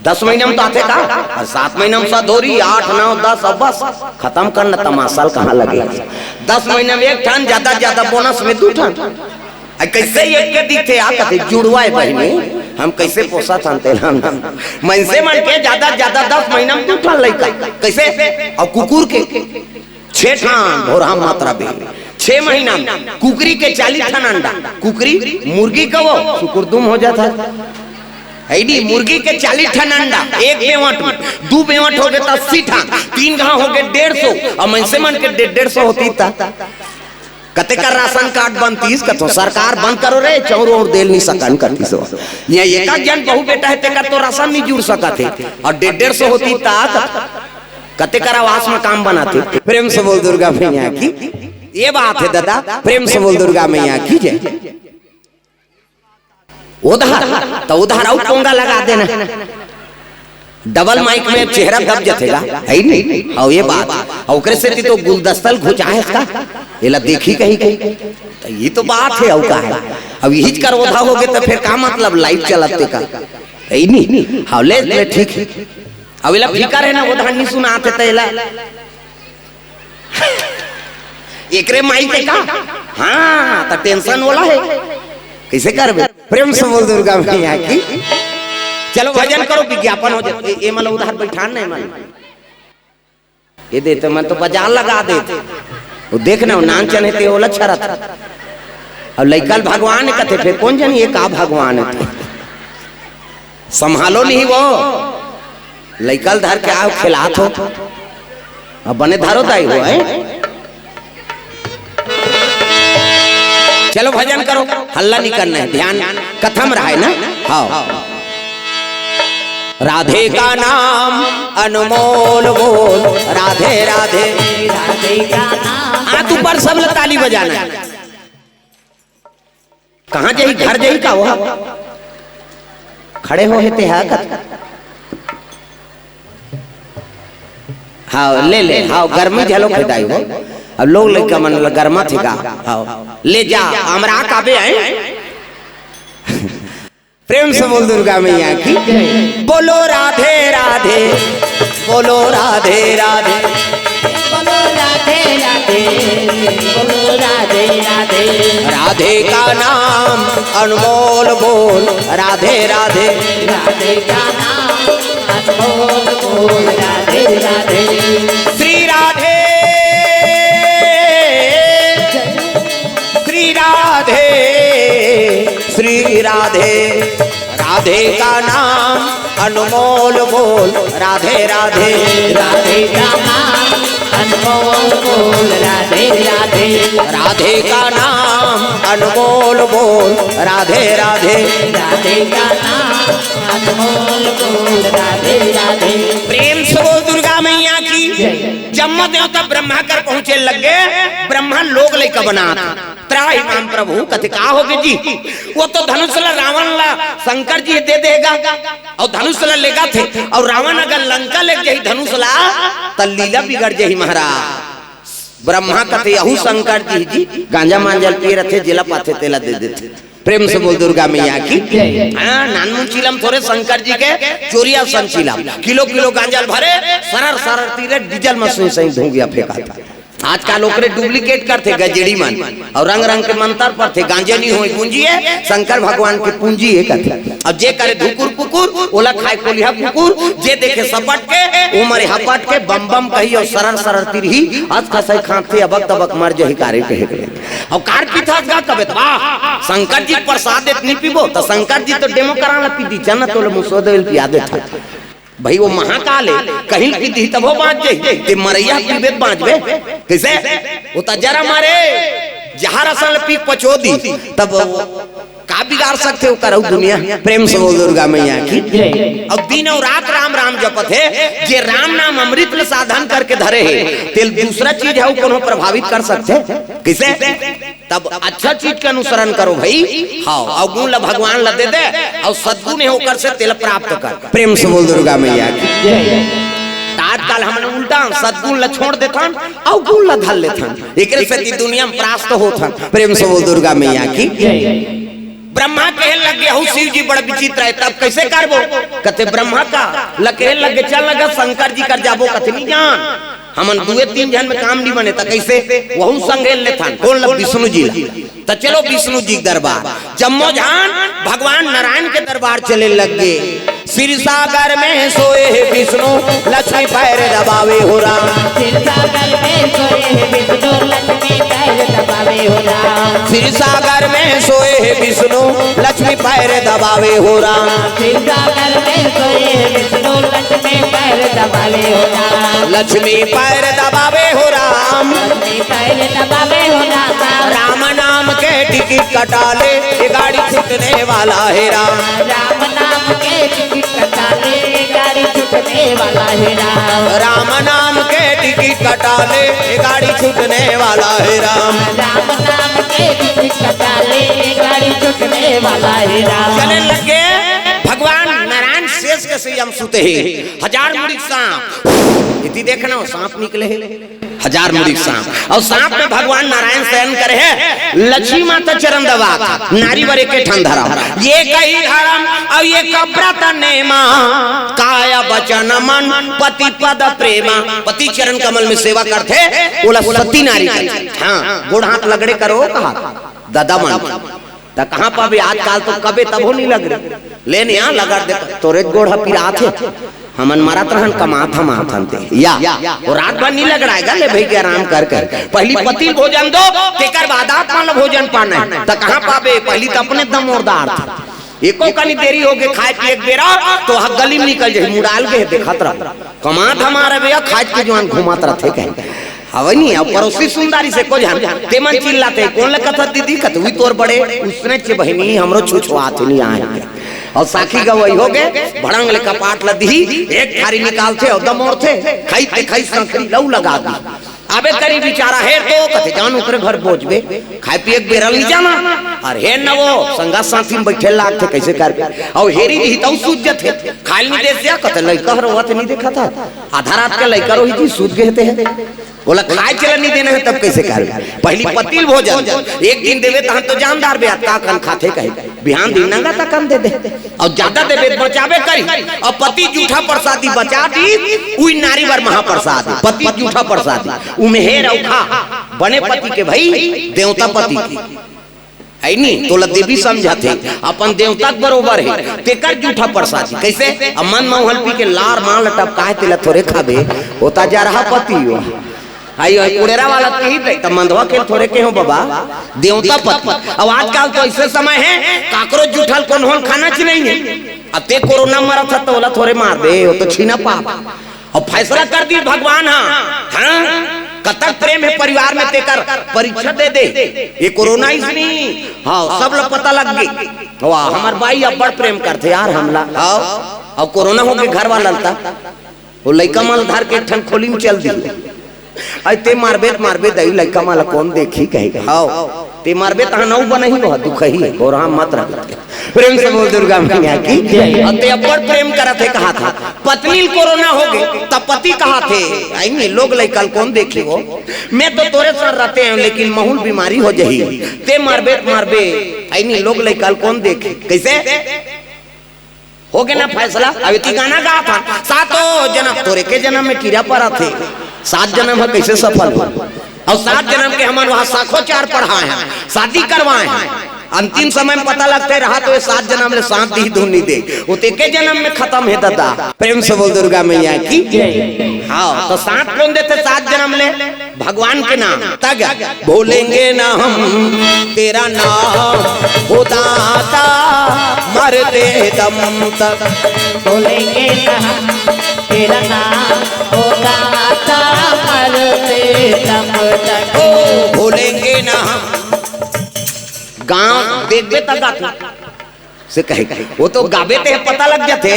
10 महीने में तो आते का और 7 महीने में सधोरी 8 9 10 अब बस खत्म करना तमाशा कहाँ लगे 10 महीने में एक ठन ज्यादा बोनस में 2 ठन कैसे एक के दिखे आ कथे जुड़वाए बहनी हम कैसे पोसा थानते हम मनसे मन के ज्यादा 10 महीना में 2 ठन लइका कैसे और कुकुर के 6 ठन भोरा मात्रा बे 6 महीना में कुकरी के 40 ठन अंडा कुकरी मुर्गी का वो सुकुरदुम हो जाता है मुर्गी के 40 ठन अंडा एक बेवट में 2 बेवट हो गए 80 ठन 3 गांव हो गए 150 और मनसे मन के 150 होती था कते का राशन कार्ड बनतीस कतो सरकार बंद करो रे चौर और देल नहीं सकन करती सो ये एक जन बहु बेटा है ते कर तो राशन नहीं जुड़ सका थे और 150 होती ता कते कर आवास में काम बनाते प्रेम से बोल दुर्गा मैया की ये बात है दादा प्रेम से बोल दुर्गा मैया की जय उधार तो उधार और पोंगा लगा देना डबल माइक में चेहरा दब जतेगा है नहीं। और ये बात ओकरे से तो गुलदस्तल घुचाए इसका एला देखी कहीं कहीं तो ये तो बात है। औ का है अब यही कर ओधा हो गए तो फिर का मतलब लाइव चलते का है नहीं। हाँ ले ठीक है। अब एला फिकर है ना ओधा नहीं सुनाते तो एला एकरे माइक का हाँ तो टेंशन वाला है कैसे करबे। प्रेम से बोल दुर्गा मैया की। चलो भजन करो विज्ञापन हो जाए। ये मतलब उधर बैठान नहीं मन ये देते मैं तो बाजार लगा देते वो देखना नान चने ते ओला छरत और लइकल भगवान कथे फिर कौन जानी ये का भगवान है संभालो नहीं वो लइकल धर के आओ खिलात हो अब बने धारो दाई हो है। चलो भजन करो हल्ला नहीं करना है ध्यान कथम रहा है ना। हाँ राधे का नाम अनमोल बोल राधे राधे राधे का नाम। हाथ ऊपर सब ताली बजाना है। कहाँ जाई घर जाई का वो खड़े हो हेते है हाँ ले हाँ गर्मी झलो खिदाई हो अब लोग लड़का मन गर्मा थे का हाँ ले जा हमरा काबे है। प्रेम से बोल दुर्गा मैया की। बोलो राधे राधे बोलो राधे राधे बोलो राधे राधे बोलो राधे राधे। राधे का नाम अनमोल बोल राधे राधे राधे का नाम अनमोल बोल राधे राधे। श्री राधे श्री राधे श्री राधे राधे का नाम अनमोल बोल राधे राधे राधे का नाम अनमोल बोल राधे राधे। राधे का नाम अनमोल बोल राधे राधे राधे का नाम अनमोल बोल राधे राधे। प्रेम से बोल दुर्गा मैया की। जम्मा देवता ब्रह्मा कर पहुंचे लगे ब्रह्मा लोग लेकर बना त्राही नाम प्रभु कथे का होगे जी वो तो धनुष ला रावण ला शंकर जी दे देगा और धनुष ला लेगा थे और रावण अगर लंका ले जाई धनुष ला त लीला बिगड़ जाई महाराज। ब्रह्मा कथे यहू शंकर जी गांजा मांजल पिए रथे जिला पाथे तेला दे देते। प्रेम से बोल दुर्गा मैया की। नानू चिलम थोड़े शंकर जी के चोरिया संचिलम किलो किलो गांजल भरे सरर सरर तीरे डीजल मशीन से धोंगिया फेंका था। आजकल ओकरे डुप्लीकेट करते गजेड़ी मन और रंग रंग के मंत्र पर थे गांजे नहीं होई पूंजी है शंकर भगवान की पूंजी है कथे। अब जे करे धुकुर कुकुर ओला खाए कोलिया कुकुर जे देखे सपट के उमरे हपट के बम बम कही और सरर सरर तिरही आज खसई खाते अबक तबक मर जही कारे कहे और कार पीथा गा कबे वाह शंकर जी प्रसाद इतनी पीबो तो शंकर जी तो डेमो कराला पीदी चना तो मुसोदेल पिया दे था भाई वो महाकाल है कहीं की दी तब वो बाँच जाए ते मरैया पीबे बाँचबे कैसे वो तजरा मारे जहाँ रसल पीक पचोदी तब का बिगाड़ सकते हो करो दुनिया। प्रेम से बोल दुर्गा मैया की। और दिन और रात राम राम जपत है जे राम नाम अमृत ल साधन करके धरे है तेल दूसरा चीज है वो कोनो प्रभावित कर सकते किसे तब अच्छा चीज का अनुसरण करो भाई। हाँ और गुण ला भगवान ला दे दे और सद्गुण है होकर से तेल प्राप्त कर। प्रेम से बोल दुर्गा मैया की। आजकल हमने उल्टा सद्गुण ला छोड़ देथन और गुण ला धल लेथन एकरे से दुनिया में प्राप्त होथन। प्रेम से बोल दुर्गा मैया की। ब्रह्मा कहे लगे हो शिव जी बड़ा विचित्र है तब कैसे करबो कथे ब्रह्मा का लगे लगे चल लगा शंकर जी कर जाबो कथे नहीं जान हमन दुए तीन जन में काम नहीं बने त कैसे वहु संगे ले थान कौन लब विष्णु जी त चलो विष्णु जी दरबार जम्मो जान भगवान नारायण के दरबार चले लगे। सिर सागर में सोए विष्णु लक्ष्मी पैर दबावे हो राम। सिर सागर में सोए विष्णु लक्ष्मी पैर दबावे हो राम। सिर सागर में सोए विष्णु लक्ष्मी पैर दबावे हो राम। सिर सागर में सोए विष्णु लक्ष्मी पैर दबावे हो राम। लक्ष्मी पैर दबावे हो राम। लक्ष्मी पैर दबावे हो राम। राम नाम के टिकट कटा ले ये गाड़ी छूटने वाला है राम। राम नाम के टिकट कटा ले गाड़ी छूटने वाला है राम। राम नाम के टिकट कटा ले ये गाड़ी छूटने वाला है राम। राम नाम के टिकट कटा ले गाड़ी छूटने वाला है राम। चले लगे भगवान नारायण शेष के से हम सुते ही 1000 मुड़ी सांप इति देखना सांप निकले है 1000 मुड़ी सांप और सांप में भगवान नारायण शयन करे है लक्ष्मी माता चरण दबा नारी वरे के ठंडरा ये कही हरम और ये कब्रत नेमा काया वचन मन पति पद प्रेमा पति चरण कमल में सेवा करते बोला सती नारी हाँ गोड़ हाथ लगड़े करो कहा दादा मन तो कहाँ पावे आजकल तो कबे तब नहीं लग रही लेने यहाँ लगा दे तोरे गोड़ पिरा थे हमन मारत रहन कमात हम आथनते या और रात भर नहीं लग रहा है ले भाई के आराम कर पहली पति भोजन दो तेकर बाद आप मान भोजन पाना तो कहाँ पावे पहली तो अपने दम मुर्दार था एको कनी देरी हो गए खाए पिए बेरा तो गली में निकल जाए मुड़ाल के देखत रह कमात हमारे भैया खाए के जवान घुमात रहते कहीं हवनी अब पड़ोसी सुंदरी से को जान तेमन चिल्लाते कौन लगता दीदी कत हुई तोर बड़े उसने चे बहनी हमरो छुछुआत नहीं आए और साखी गवई हो गए भड़ंग ले कपाट लदी एक थारी निकालते और दम और थे खाई संकरी लऊ लगा दी अबे करी बेचारा है तो कथे जान ओकरे घर पहुंचबे खाए पिए बेरल नहीं जाना और हे न वो संगा साथी में बैठे लाग थे कैसे कर और हेरी ही तो सूझ थे खाली नहीं देस जा कथे लइका रोवत नहीं देखा था आधा रात के लइका रोही थी सूझ गए थे बोला खाए चला नहीं देना है तब कैसे कर पहली पतिल भोजन एक दिन देवे तो हम तो जानदार बे का कन खाते कहे बिहान दिन नंगा तक कम दे दे और ज्यादा देवे बचावे करी और पति जूठा प्रसादी बचा दी उई नारी वर महाप्रसाद पति जूठा प्रसादी उमे हे रौखा बने पति के भाई देवता पति की है नहीं तो देवी समझाते अपन देवता बरोबर है तेकर जूठा प्रसादी कैसे अमन महल पी के लार मां लटप काहे तेला थोड़े खाबे होता जा रहा पति हो आई कुड़ेरा वाला कही तो मंदवा के थोड़े के हो बाबा देवता पति अब आजकल तो ऐसे समय है काकरोच जूठल कौन होन खाना ची नहीं है अब ते कोरोना मरा था तो बोला थोड़े मार दे वो तो छीना पाप और फैसला कर दी भगवान हाँ कतक प्रेम है परिवार में तेकर परीक्षा दे दे ये कोरोना इसनी हाँ सब लोग पता लग गई वाह हमार भाई अब बड़ प्रेम करते यार हमला अब कोरोना हो गए घर वाला वो लइका माल धार के ठन खोली में चल दी ते मारबे दई लइका माला कौन देखी कहे हां ते मारबे त नौ बनही हो दुख ही और हम मत रह प्रेम से बोल दुर्गा मैया की जय ते अपर प्रेम करत है कहा था पत्नी कोरोना हो गई तब पति कहा थे आई नहीं लोग लइका कौन देखी हो मैं तो तोरे सर रहते हैं लेकिन महूल बीमारी हो जही ते मारबे आई नहीं लोग लइका कौन देखे कैसे हो गया ना फैसला अभी ती गाना गा था सातों जन्म तोरे के जन्म में कीड़ा पड़ा थे 7 जन्म है कैसे सफल हुआ और 7 जन्म के हमारे वहां साखो चार पढ़ाए हैं शादी करवाए हैं अंतिम समय में पता लगते रहा तो 7 जन्म ले शांति ही धुनी दे वो के जन्म में खत्म है दादा प्रेम से बोल दुर्गा मैया की हाँ तो 7 कौन देते 7 जन्म ले भगवान के नाम तक भूलेंगे ना हम तेरा नाम हो दाता मरते दम तक बोलेंगे ना तेरा नाम हो दाता मरते दम तक भूलेंगे ना हम गाँव देखते तक गाते से कहे वो तो गावे ते पता लग जाते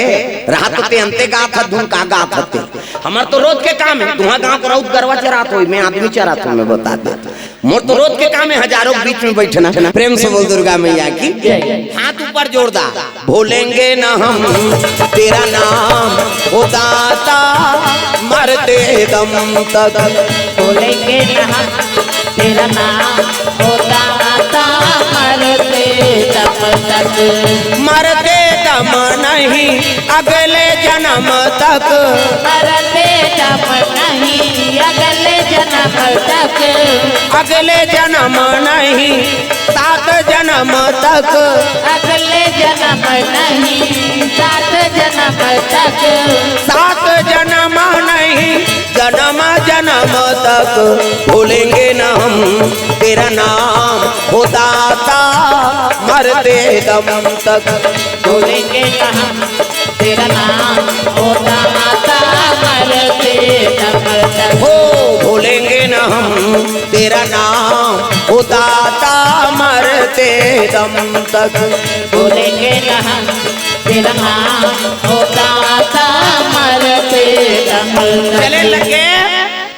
रात ते अंते गात धुन का गात हते हमार तो रोज के काम है तुहा गांव को राउत गरवा चरात होई मैं आदमी चरात हूं मैं बता देता मोर तो रोज के काम है हजारों के बीच में बैठना प्रेम से बोल दुर्गा मैया की हाथ ऊपर जोरदार भूलेंगे ना हम तेरा नाम हो दाता मरते दम तक बोलेंगे ना हम तेरा नाम हो दाता मरते दम तक मरते दम नहीं अगले जन्म तक मरते दम नहीं अगले जन्म तक अगले जन्म नहीं 7 जन्म तक अगले जन्म नहीं 7 जन्म तक 7 जन्म नहीं जन्म जन्म तक भूलेंगे न हम तेरा नाम हो दाता मरते दम तक भूलेंगे न हम तेरा नाम हो दाता मरते दम तक हो भूलेंगे न हम तेरा नाम हो दाता मरते दम तक भूलेंगे न हम तेरा नाम हो दाता मरते दम तक चले लगे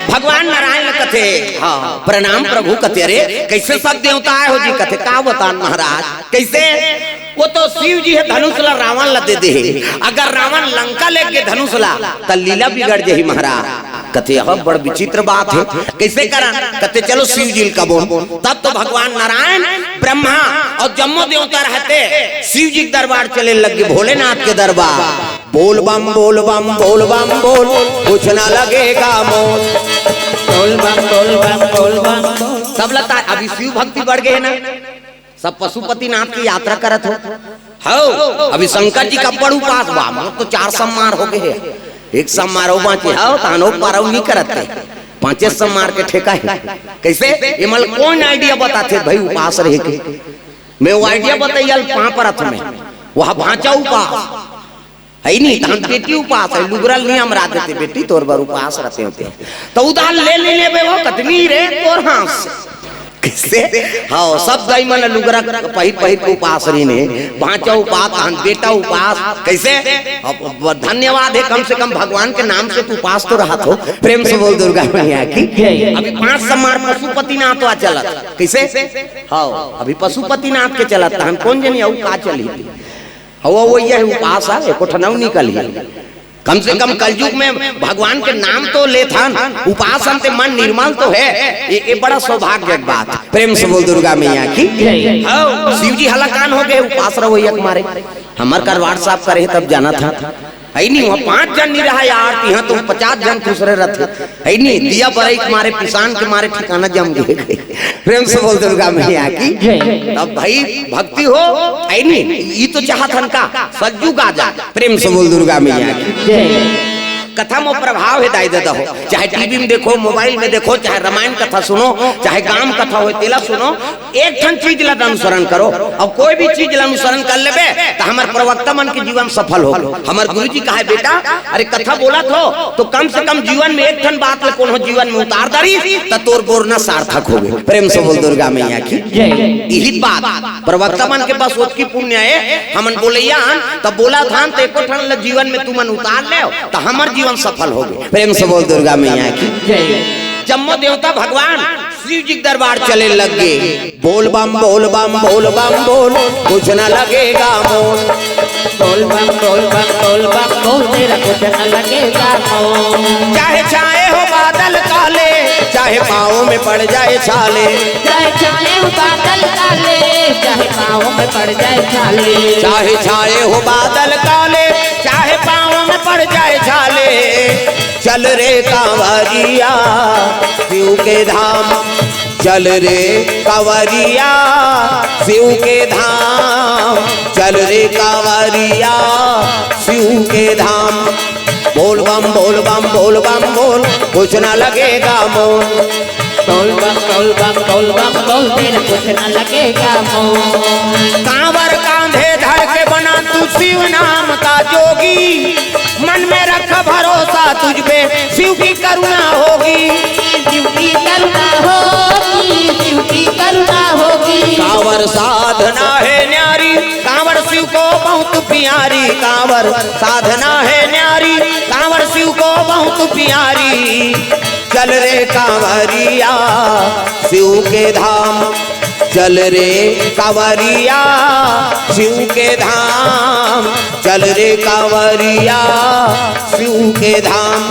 भगवान नारायण कथे हाँ प्रणाम प्रभु कथे अरे कैसे सब देवता आए हो जी कथे का बता महाराज कैसे वो तो शिव जी है धनुष ला रावण ला दे दे। अगर रावण लंका लेके धनुष ला तो लीला बिगड़ जाही महाराज। कथे यह बड़ विचित्र बात है, कैसे करा? कथे चलो शिव जी का बोल। तब तो भगवान नारायण ब्रह्मा और जम्मो देवता रहते शिव जी के दरबार चले लगे, भोलेनाथ के दरबार। बोल बम बोल बम बोल बम बोल, कुछ ना लगेगा मोल। बोल बम बोल बम बोल बम बोल। सब लगता है अभी शिव भक्ति बढ़ गए ना, सब पशुपति नाथ की यात्रा करत हो। अभी शंकर जी का बड़ उपास बा, तो 4 सम्मार हो गए, एक सम्मार हो बाकी हो तानो पारो नहीं करते, 5 सम्मार के ठेका है। कैसे ये मल कौन आइडिया बताते भाई उपास रहे के? मैं वो आइडिया बताइए पापरथ में वह भांचा उपास है नहीं, तहन बेटी उपास है, लुगरल नहीं हमरा देते बेटी तोर बार उपास रहते होते तो उधार ले लेने पे वो कतनी रे तोर हाथ किससे? हाँ सब गई मन लुगरा पहिर पहिर के उपास रही ने, भांचा उपास तहन बेटा उपास। कैसे? धन्यवाद है कम से कम भगवान के नाम से तू उपास तो रहा हो। प्रेम से बोल दुर्गा मैया की। अभी 5 सम्मार पशुपति नाथ वा चलत। कैसे? हाँ अभी पशुपति नाथ के चलत, हम कौन जनी औ का चली वो यह उपास है एको ठनौ निकली। कम से कम कलयुग में भगवान के नाम तो ले था, उपासन से मन निर्मल तो है, ये बड़ा सौभाग्य की बात। प्रेम से बोल दुर्गा मैया की। शिव जी हलाकान हो गए उपास रहो मारे। हमार करवाड़ साहब करे तब जाना था है नहीं, वहाँ 5 जन नहीं रहा यार, यहाँ तो 50 जन खुश रहे रहते है नहीं। दिया बरई के मारे पिसान के मारे ठिकाना जम गए। प्रेम से बोल दुर्गा मैया की। तब भाई भक्ति हो है नहीं, ये तो चाहत हन का सज्जू गाजा। प्रेम से बोल दुर्गा मैया की। कथा में प्रभाव है दाई दादा हो, चाहे टीवी में देखो, मोबाइल में देखो, चाहे रामायण कथा सुनो, चाहे गांव कथा हो तेला सुनो, एक ठन चीज ला अनुसरण करो। अब कोई भी चीज ला अनुसरण कर लेबे तो हमार प्रवक्ता मन के जीवन सफल हो। हमार गुरुजी कहा बेटा अरे कथा बोलत हो तो कम से कम जीवन में एक ठन बात ला कोनो जीवन में उतार दरी तो तोर बोरना सार्थक हो गए। प्रेम से बोल दुर्गा मैया की। यही बात प्रवक्ता मन के पास ओत की पुण्य है, हमन बोलैया तब बोला था तो एको ठन जीवन में तुमन उतार ले तो हमार जीवन सफल हो गए। प्रेम से बोल दुर्गा मैया की। जम्मो देवता भगवान शिव जी दरबार चले लग गए। बोल बम बोल बम बोल बम बोल, कुछ न लगेगा मोल। बोल बम बोल बम बोल बम बोल, तेरा कुछ न लगेगा मोल। चाहे छाए हो बादल काले, चाहे पाँव में पड़ जाए छाले। चाहे छाए हो बादल काले, चाहे पाँव में पड़ जाए छाले। चाहे छाए हो बादल काले, चाहे पाँव में पड़ जाए छाले। चल रे कांवरिया शिव के धाम, चल रे कांवरिया शिव के धाम, चल रे कांवरिया शिव के धाम। बोल बम बोल बम बोल बम बोल, कुछ न लगेगा मोल। बोल बम बोल बम बोल बम बोल, तेरा कुछ न लगेगा मोल। कांवर कांधे धर के बना तू शिव नाम का जोगी, मन में रख भरोसा तुझ पे शिव की करुणा होगी। शिव की करुणा होगी, शिव की करुणा होगी। कांवर साधना है न्यारी, कांवर शिव को बहुत प्यारी। कांवर साधना है न्यारी, कांवर शिव को बहुत प्यारी। चल रे कांवरिया शिव के धाम, चल रे कांवरिया शिव के धाम, चल रे कांवरिया शिव के धाम।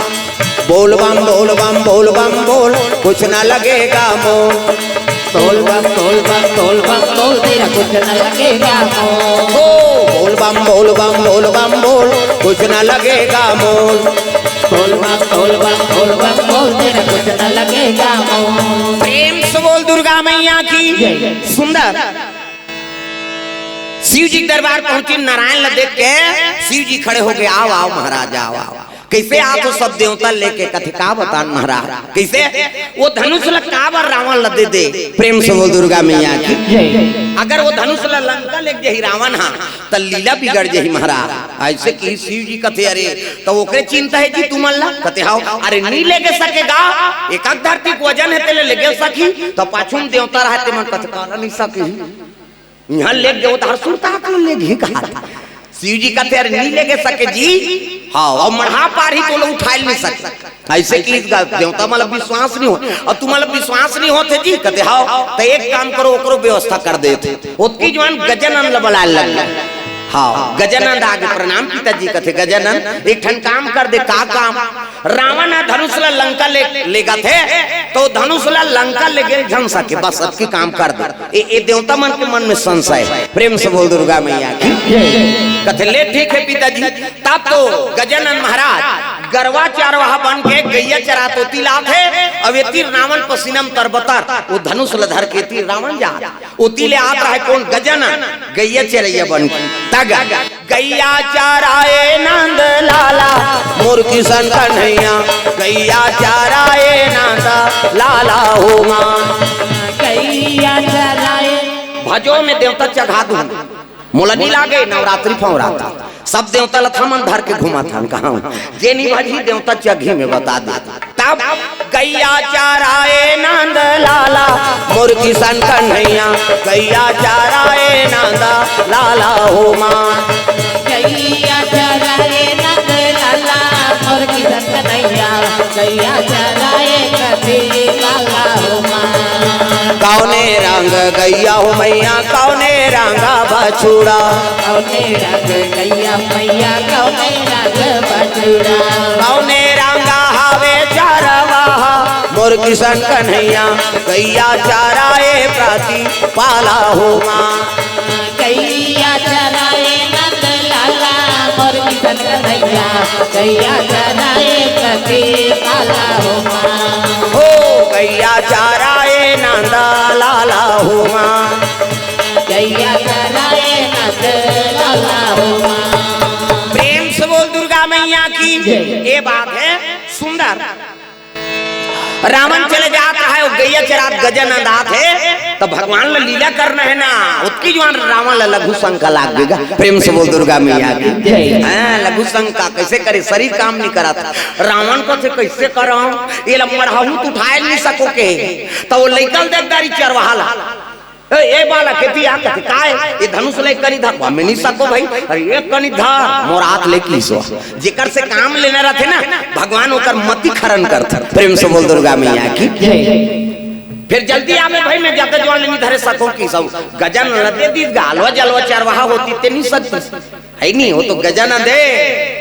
बोल बम बोल बम बोल बम बोल, कुछ न लगेगा मोल। बोल बम बोल बम बोल बम बोल, तेरा कुछ न लगेगा मोल। बोल बम बोल बम बोल बम बोल, कुछ न लगेगा मोल। बोल बम बोल बम बोल बम बोल, तेरा कुछ न लगेगा मोल। प्रेम से बोल दुर्गा मैया की। सुंदर शिव जी दरबार पहुंची, नारायण ला देख के शिव जी खड़े हो गए। आओ आओ महाराज आओ आओ। कैसे आप तो सब देवता लेके कथे का बता महाराज? कैसे वो धनुष ला काबर रावण ला दे दे। प्रेम से बोल दुर्गा मैया की। अगर वो धनुष ला लंका ले जही रावण हा त लीला बिगड़ जही महाराज। ऐसे की शिव जी कथे अरे तो ओकरे चिंता है जी तुमन ला कथे हाओ अरे नहीं लेके सकेगा, एक धरती को वजन है तेले लेके सकी तो पाछुम देवता रहते मन कथे कर नहीं सके। यहाँ ले गए तो हर सुरता ले घी कहा शिव जी कहते अरे नहीं लेके सके जी, हाँ और मढ़ा पार ही तो लोग उठा नहीं सकते ऐसे की देवता मतलब विश्वास नहीं हो और तुम मतलब विश्वास नहीं होते जी कहते हाँ तो एक काम करो ओकरो व्यवस्था कर देते उसकी जवान गजानन लबला लग हाँ गजानंद आगे प्रणाम पिताजी कहते गजानंद एक ठन काम कर दे का काम रावण धनुष ला लंका लेगा थे तो धनुष ला लंका ले गए झन सके बस अब की काम कर दे ये देवता मन के मन में संशय प्रेम से बोल दुर्गा मैया की कहते ले ठीक है पिताजी तब तो गजानन महाराज गरवा चारवाहा बन के गैया चरात होती लात है अब ये तीर रावण पसीनम तरबतर वो धनुष ल धर के तीर रावण जा उती ले आता है कौन गजानन गैया चरैया बन के तग गैया चराए नंद लाला मोर किशन कन्हैया गैया चराए नंद लाला हो मां गैया चराए भजो में देवता चढ़ा दूं मोलनी लागे नवरात्रि फौराता सब देवता लथमन धर के घुमा था कहा जे नहीं भाजी देवता चघी में बता देता तब गैया चराए नंद लाला मोर किशन कन्हैया गैया चराए नंद लाला हो मां गैया चराए नंद लाला मोर किशन कन्हैया गैया चराए कभी लाला हो मां कौने रंग गैया हो मैया कौने रंगा बछुड़ा कौने रंग गैया मैया कौने रंग बछुड़ा कौने रंगा हवे चारवाहा मोर किशन कन्हैया गैया चराए प्राती पाला हो मां गैया चराए नंद लाला मोर किशन कन्हैया गैया चराए कभी लाला हो मां हो गैया चराए नंद लाला हो मां गैया चराए नंद लाला हो मां प्रेम से बोल दुर्गा मैया की ये बात है सुंदर रावण चले जाता है और गैया चरात गजानंद आते तो भगवान ला लीला करना है ना उसकी जवान रावण ला लघु शंका लाग देगा प्रेम से बोल दुर्गा मैया की लघु शंका कैसे करे शरीर काम नहीं करा था रावण को कैसे करा ये लम्बा तो उठाए नहीं सको के तो वो लेकल देवदारी चरवाहा ए बाला खेती आ कहते काय ये धनुष ले करी धर में नहीं सको भाई अरे एक कनी धर मोर हाथ ले की सो जेकर से काम लेना रहते ना भगवान ओकर मति खरन करत प्रेम से बोल दुर्गा मैया की फिर जल्दी आवे भाई मैं जाते जवान नहीं धरे सको की सब गजन दे दी गालवा जलवा चरवाहा होती ते नहीं सकती है नहीं वो तो गजन दे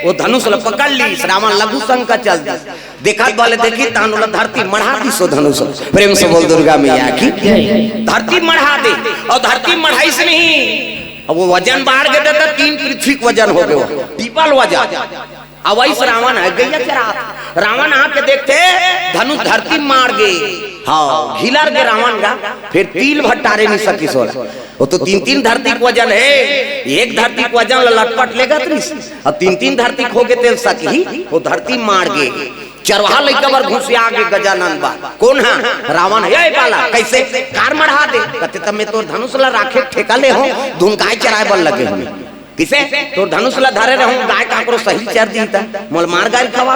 वो धनुष ल पकड़ ली रावण लघु शंका चल दी देखा बोले देखी तानुला धरती मढ़ा दी सो धनुष प्रेम से बोल दुर्गा मैया की धरती मढ़ा दे और धरती मढ़ाई से नहीं अब वो वजन बाढ़ गए तो 3 पृथ्वी वजन हो गए पीपल वजन अब वही रावण है गैया चरा रावण आके देखते धनुष धरती मार गए हाँ घिलर के रावण का फिर तिल भट्टारे नहीं सकी सोल वो तो 3 धरती का वजन है एक धरती का वजन लटपट लेगा और 3 धरती खो के तेल सकी वो धरती मार गए चरवाहा लेकर घुसे आगे गजानन बा कौन है रावण है बाला कैसे कार मढ़ा दे कहते तब मैं तो धनुष ला राखे ठेका ले हो धुन गाय चराए बल लगे हमें किसे तो धनुष ला धरे रहूं गाय काकरो सही चर दीता मोल मार गाय खवा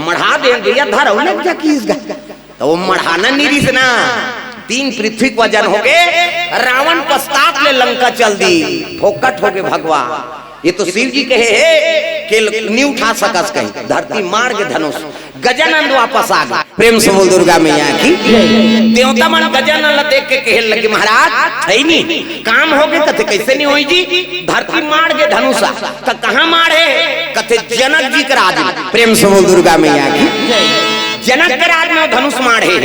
मढ़ा दे गैया धर लग जा किस गाय तो वो मढ़ाना निरी से ना 3 पृथ्वी वजन हो गए रावण पश्चात ले लंका चल दी फोकट हो गए भगवान ये तो शिव जी कहे है कि नहीं उठा सकस कहीं धरती मार के धनुष गजानंद वापस आ गए प्रेम से बोल दुर्गा मैया की देवता मन गजानंद देख के कहे लगे महाराज है नहीं काम हो गए कथे कैसे नहीं होई जी धरती मार के धनुषा तो कहाँ मारे कथे जनक जी के राज में प्रेम से बोल दुर्गा मैया की जनक के राज में धनुष मारे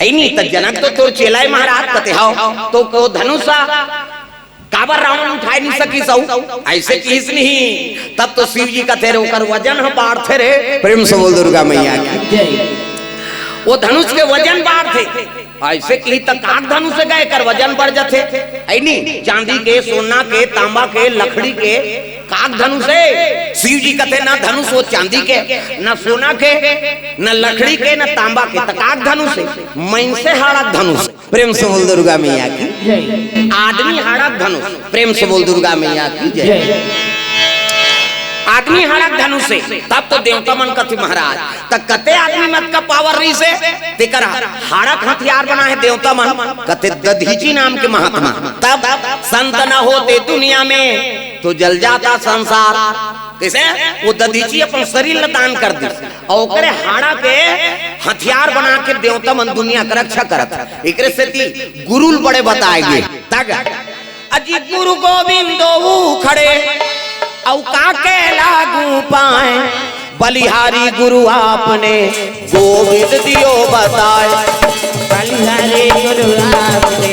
है नहीं तो जनक तो तोर चेला महाराज कथे हाओ तो धनुषा काबर रावण उठाए नहीं सकी सऊ ऐसे किस नहीं तब तो शिव जी का थे रोकर वजन हम बाढ़ थे रे प्रेम से बोल दुर्गा मैया की वो धनुष के वजन बाढ़ थे ऐसे की तक काक धनुष से गए कर वजन बढ़ जाते ऐ नहीं चांदी के सोना के तांबा के लकड़ी के काक धनुष है शिव जी कहते ना धनुष वो चांदी के न सोना के न लकड़ी के न तांबा के तकाक धनुष है मन से हाड़क धनुष प्रेम से बोल दुर्गा मैया की आदमी हाड़क धनुष प्रेम से बोल दुर्गा मैया की जय आदमी हाड़क धनुष से तब तो देवता मन कथी महाराज तक कते आदमी मत का पावर रही से तेकर हाड़क हथियार बना है देवता मन कते दधीची नाम के महात्मा तब संत न होते दुनिया में तो जल जाता संसार जैसे वो दधीची अपन शरीर ला दान कर दी और ओकरे हाड़ा के हथियार बना के देवता मन दुनिया का रक्षा करत। एकरे से ती गुरु बड़े बताएंगे तागा अजी गुरु गोविंदो खड़े औ काके लागू पाए बलिहारी गुरु आपने गोविंद दियो बताए। बलिहारी गुरु आपने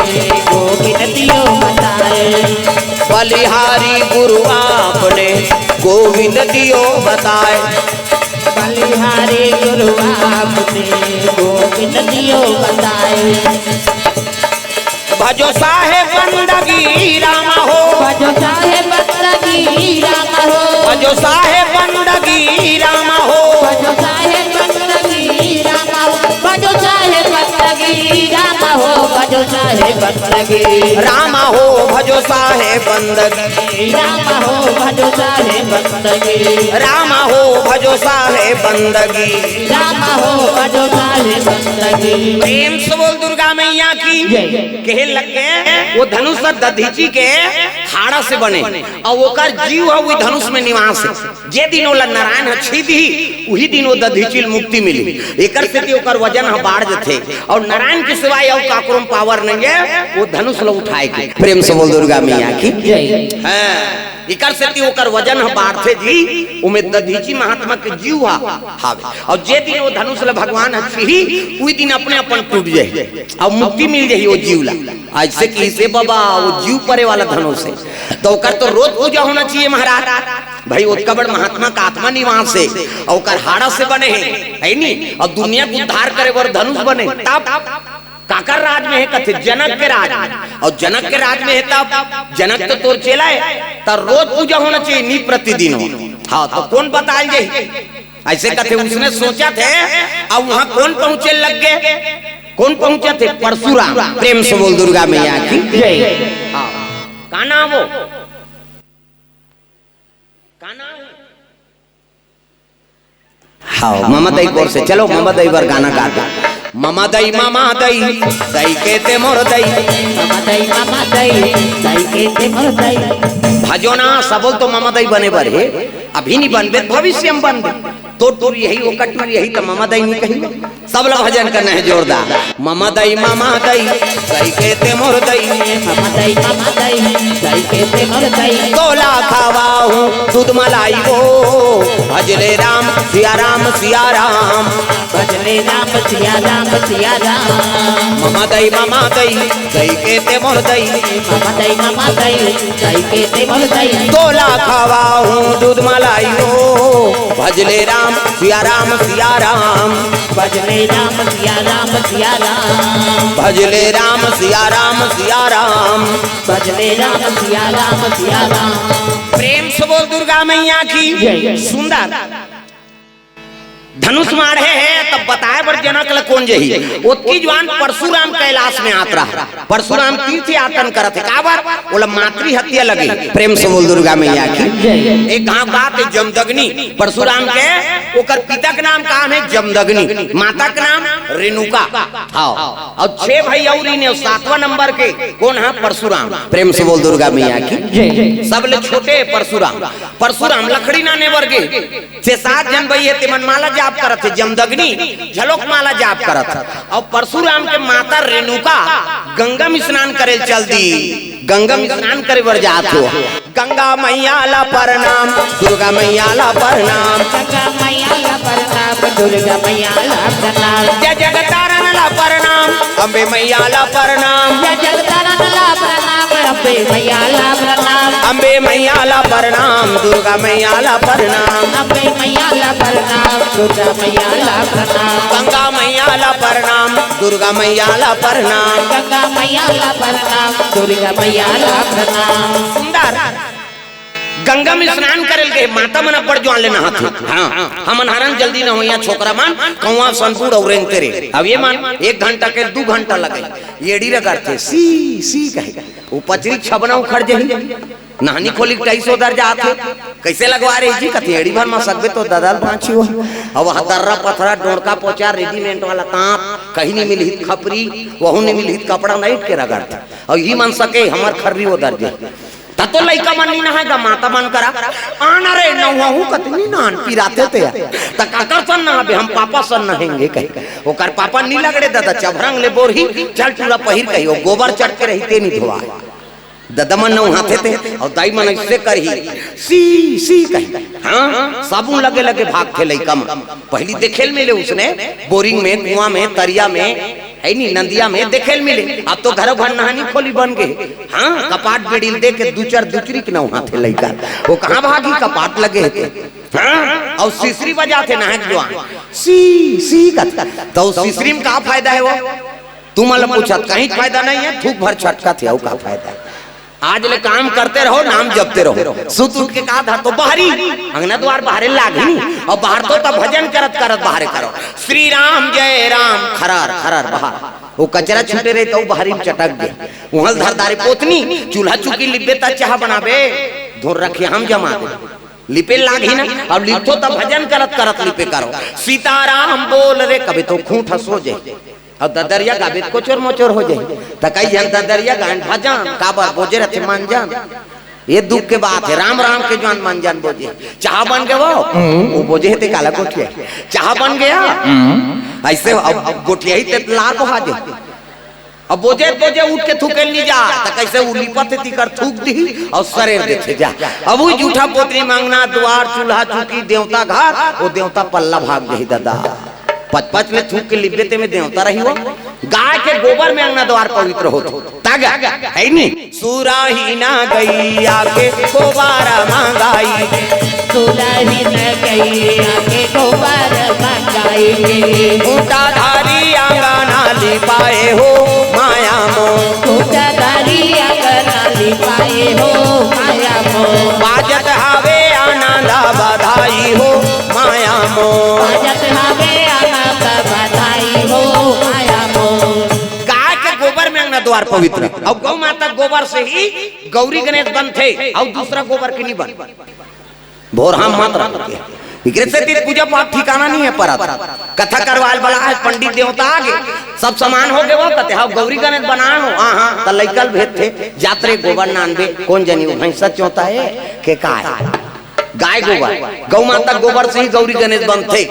गोविंद दियो बताए। बलिहारी गुरु आपने गोविंद दियो बताए। बलिहारी गुरु आपने गोविंद दियो बताए। भजो साहेब बंदगी रामा हो। भजो साहेब बंदगी रामा हो। भजो साहेब बंदगी रामा हो। भजो साहेब बंदगी रामा हो। भजो साहेब बंदगी रामा हो। भजो साहेब बंदगी रामा हो। भजो साहेब बंदगी रामा हो। भजो साहेब बंदगी रामा हो। भजो साहेब बंदगी रामा हो। भजो साहेब बंदगी। प्रेम से बोल दुर्गा मैया की कहे लगे। वो धनुष दधीची के हाड़ा से बने और ओकर जीव है वो धनुष में निवास है। जे दिन वो नारायण छीदी वही दिन वो दधीची मुक्ति मिली। एकर से कि ओकर वजन है बाढ़ थे और नारायण के सिवाय और काकरों पावर नहीं है वो धनुष लो उठाए के। प्रेम से बोल दुर्गा मैया की हां इकर से ती ओकर वजन है बाढ़ थे जी उमे दधीची महात्मा के जीव हावे और जे दिन वो धनुष ले भगवान छीही वही दिन अपने अपन टूट जाए और मुक्ति मिल जाए वो जीव ला। आज से कि से बाबा वो जीव परे वाला धनुष है तो ओकर तो रोज पूजा होना चाहिए महाराज भाई। उसका बड़ महात्मा का आत्मा निवास है और ओकर हाड़ा से बने है नी और दुनिया को उद्धार करे बर धनुष बने। तब काकर राज में है कथे जनक के राज और जनक के राज में है तब जनक तो तोर चेला है तब रोज पूजा होना चाहिए नी प्रतिदिन हो। हाँ तो कौन बताए जाए ऐसे कथे उसने सोचा थे अब वहाँ कौन पहुंचे लग गए। कौन पहुंचे थे परशुराम। प्रेम से बोल दुर्गा मैया की हाँ का नाम वो का नाम हाँ मामा दई कोर से चलो मामा दई बार गाना गा दो। मामा दई दई कहते मोर दई मामा दई कहते मोर दई। भजो ना सबल तो मामा दई बने बर है अभी नहीं बनबे भविष्य में बनबे तो टूर यही वो कटूर यही तो मामा दई नहीं कही। सब लोग भजन करना है जोरदार। मामा दई दई कहते मोर दई। मामा दई कहते मोर दई। तोला खावा हूँ दूध मलाई वो भजले राम सिया राम सिया राम। भजले राम सिया राम सिया राम। मामा दई दई कहते मोर दई। मामा दई कहते मोर दई। तोला खावा हूँ दूध मलाई वो भजले राम सिया राम सिया राम। भजले राम सिया राम सिया राम। भजले राम सिया राम सिया राम। भजले राम सिया राम सिया राम। प्रेम से बोल दुर्गा मैया की। सुंदर धनुष मारे है तब बताए बर जनक ल कौन जही ओतकी जवान परशुराम कैलाश में आत रहा। परशुराम तीर्थ यातन करत है का बार बोला मातृ हत्या लगी। प्रेम से बोल दुर्गा मैया की। एक गांव बात है जमदग्नि परशुराम के ओकर पिता के नाम काम है जमदग्नि माता का नाम रेणुका। हाँ और 6 भाई और ने 7वां नंबर के कौन है परशुराम। प्रेम से बोल दुर्गा मैया की। सब ले छोटे परशुराम लकड़ी ना ने वर्गे 6-7 जन भाई है तिमन माला जाप करत है जमदग्नि झलोक माला जाप करत और परशुराम के माता रेणुका गंगा में स्नान करे चल दी। गंगा में स्नान करे बर जात हो। गंगा मैया ला प्रणाम दुर्गा मैया ला प्रणाम। गंगा मैया ला प्रणाम दुर्गा मैया ला प्रणाम। जय जगतारण ला प्रणाम अम्बे मैया ला प्रणाम। जय जगतारण ला प्रणाम अम्बे मैया ला प्रणाम। अम्बे मैया ला प्रणाम दुर्गा मैया ला प्रणाम। अम्बे मैया ला प्रणाम दुर्गा मैया ला प्रणाम। गंगा मैया ला प्रणाम दुर्गा मैया ला प्रणाम। गंगा मैया ला प्रणाम दुर्गा मैया ला प्रणाम। सुंदर गंगा में स्नान करल के माता मन पड़ जवान लेना हाथ। हाँ हमन हरन जल्दी न हो यहाँ छोकरा मान कौवा सनपुर और तेरे अब ये मान 1 घंटा के 2 घंटा लगे येड़ी रगड़ते सी कहे वो पचरी छबना उखड़ जाही नहानी खोली 250 दर जाते कैसे लगवा रही जी कथी एड़ी भर में सकबे तो ददल पाछी हो अब हतर्रा पथरा डोड़का पोचा रेडीमेड वाला ताप कहीं नहीं मिली खपरी वहू नहीं मिली कपड़ा नहीं के रगड़ते और ये मन सके हमार खर्री वो दर्जे तब तो लइका मन नहीं नहाएगा माता मन करा आना रे नहु कतनी नान पिराते थे त काकर सन ना हम पापा सन नहेंगे कहे ओकर पापा नी लगड़े दादा चभरंग ले बोरही चल चूड़ा पहिर कही ओ गोबर चढ़ के रहते नहीं धोआ दादा मन नहाते थे और दाई मन ऐसे करही सी कही हाँ साबुन लगे लगे भाग थे लइका मन पहली देखेल मिले उसने बोरिंग में कुआं में तरिया में है नी नंदिया में देखेल मिले अब तो घरों घर नहानी खोली बन गए हाँ कपाट बेड़ील दे के दूचर दूचरी के नहा थे लइका वो कहाँ भागी कपाट लगे थे हाँ और सीसरी बजा थे नहा जवान सी का तो सीसरी में का फायदा है वो तुम मतलब पूछा कहीं फायदा नहीं है थूक भर छटका थे का फायदा है आज ले काम करते रहो नाम जपते रहो सुत उठ के कहा था तो बाहरी अंगना द्वार बाहर लागी और बाहर तो तब भजन करत करत बाहर करो श्री राम जय राम खरार खरार बाहर वो कचरा छूटे रहे तो बाहरी में चटक गए वहां धरदारी पोतनी चूल्हा चुकी लिपे ता चाह बनाबे धोर रखे हम जमा दे लिपे लागी ना अब लिपो तब भजन करत करत लिपे करो सीताराम बोल रे कभी तो खूंट हंसो जाए और ददरिया गाबित को चोर मोचोर हो जाए तो कई जन ददरिया गान भजन काबर बोझे रहते मान जान ये दुख के बात है राम राम के जान मान जान बोझे चाह बन गए वो बोझे थे काला गोठिया चाह बन गया ऐसे अब गोठिया ही ते लाख हाजे अब बोझे बोझे उठ के थूके नहीं जा तो कैसे उलीपत तीकर थूक दी और शरीर देते जा अब वो जूठा पोतरी मांगना द्वार चूल्हा चुकी देवता घर वो देवता पल्ला भाग गई दादा पच में थूक के लिब्बे में देवता रही हो गाय के गोबर में अंगना द्वार पवित्र हो तागा है नहीं सुराही ना गैया के गोबारा मंगाई सुराही ना गैया के गोबर मंगाई ऊंटाधारी आंगना लिपाए हो माया मो ऊंटाधारी आंगना लिपाए हो माया मो बाजत हावे आनंद बधाई हो माया मो बाजत हावे बधाई हो माया मो गाय के गोबर में अंगना द्वार पवित्र और गौ माता गोबर से ही गौरी गणेश बन थे और दूसरा गोबर के नहीं बन भोर हम मात्र पूजा पाठ ठिकाना नहीं है पर कथा करवाल बड़ा है पंडित देवता आगे सब समान हो गए वो कहते हाँ गौरी गणेश बना हो हाँ तो लइकल भेद थे जात्रे गोबर नानबे कौन जनी भैंसा चौथा है के काय गाय गोबर गौ माता गोबर से ही गौरी गणेश बन थे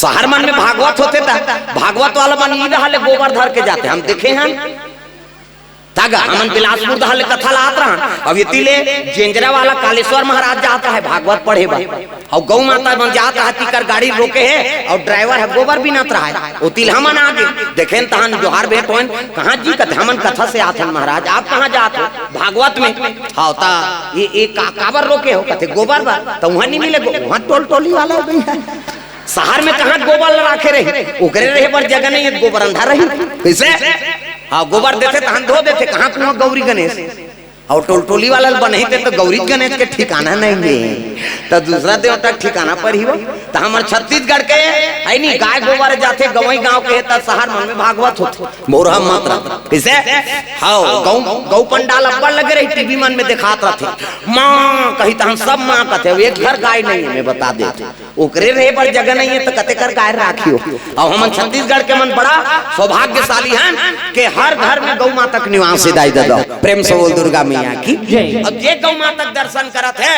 शहर मन में भागवत होते था भागवत वाला मन ई रहा गोबर धर के जाते हम देखे हैं तागा हमन बिलासपुर दहले कथा लात रहा अब इतिले जेंजरा वाला कालेश्वर महाराज जाता है भागवत पढ़े बा और गौ माता बन जाता है तीकर गाड़ी रोके है और ड्राइवर है गोबर भी नत रहा है ओ तिल हमन आगे देखें तहन जोहार भेट होन कहां जी कथे हमन कथा से आथन महाराज आप कहां जात हो भागवत में हां ता ये काबर रोके हो कथे गोबर बा तो वहां नहीं मिले वहां टोल टोली वाला गई शहर में कहां गोबर रखे रहे ओकरे रहे पर जगह नहीं है गोबर अंधा रही कैसे हाँ गोबर देते तहन धो देते कहाँ कुआं गौरी गणेश और टोल टोली वाला बने थे तो गौरी गणेश के ठिकाना नहीं है तो दूसरा देवता ठिकाना पर ही हो तो हमारे छत्तीसगढ़ के है नहीं गाय गोबर जाते गवई गांव के तो शहर मन में भागवत होते मोरहा मात्रा कैसे हाँ गौ पंडाल अब्बड़ लगे रही टीवी मन में दिखात रहते माँ कही तो हम सब माँ कहते एक घर गाय नहीं है मैं बता देते ओकरे रहे पर जगह नहीं है तो कते कर गाय राखियो और हम छत्तीसगढ़ के मन बड़ा सौभाग्यशाली हैं कि हर घर में गौ माता का निवास दाई दादा प्रेम से बोल दुर्गा मैया की अब ये गौ माता दर्शन करत है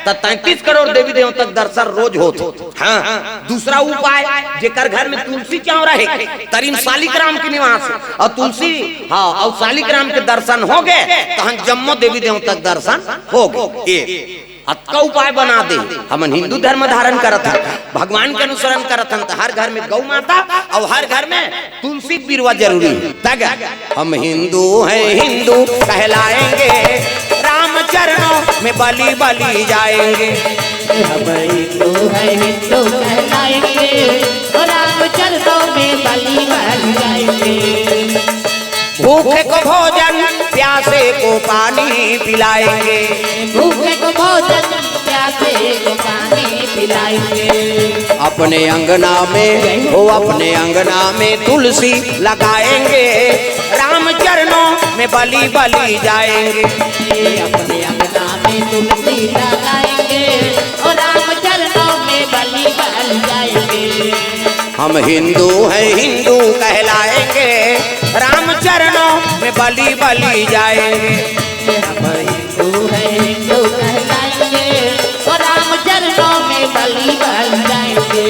तो 33 करोड़ देवी देवता दर्शन रोज होत हाँ दूसरा उपाय जेकर घर में तुलसी क्यों रहे तरीन शालिग्राम के निवास और तुलसी हाँ और शालिग्राम के दर्शन हो गए तो हम जम्मो देवी देवता दर्शन हो गए का उपाय बना दे हम हिंदू धर्म धारण करत है भगवान के अनुसरण करत हैं तो हर घर में गौ माता और हर घर में तुलसी बिरवा जरूरी है तक हम हिंदू हैं हिंदू कहलाएंगे राम चरणों में बलि बलि जाएंगे हम हिंदू हैं हिंदू कहलाएंगे राम चरणों में बलि बलि जाएंगे भूखे को भोजन प्यासे को पानी पिलाएंगे भूखे को भोजन प्यासे को पानी पिलाएंगे अपने अंगना में हो अपने अंगना में तुलसी लगाएंगे राम चरणों में बलि बलि जाएंगे अपने अंगना में तुलसी लगाएंगे और राम चरणों में बलि बलि जाएंगे हम हिंदू हैं हिंदू कहलाएंगे राम चरणों में बलि बलि जाएंगे। हम हिंदू है हिंदू कहलाएंगे और राम चरणों में बलि बलि जाएंगे।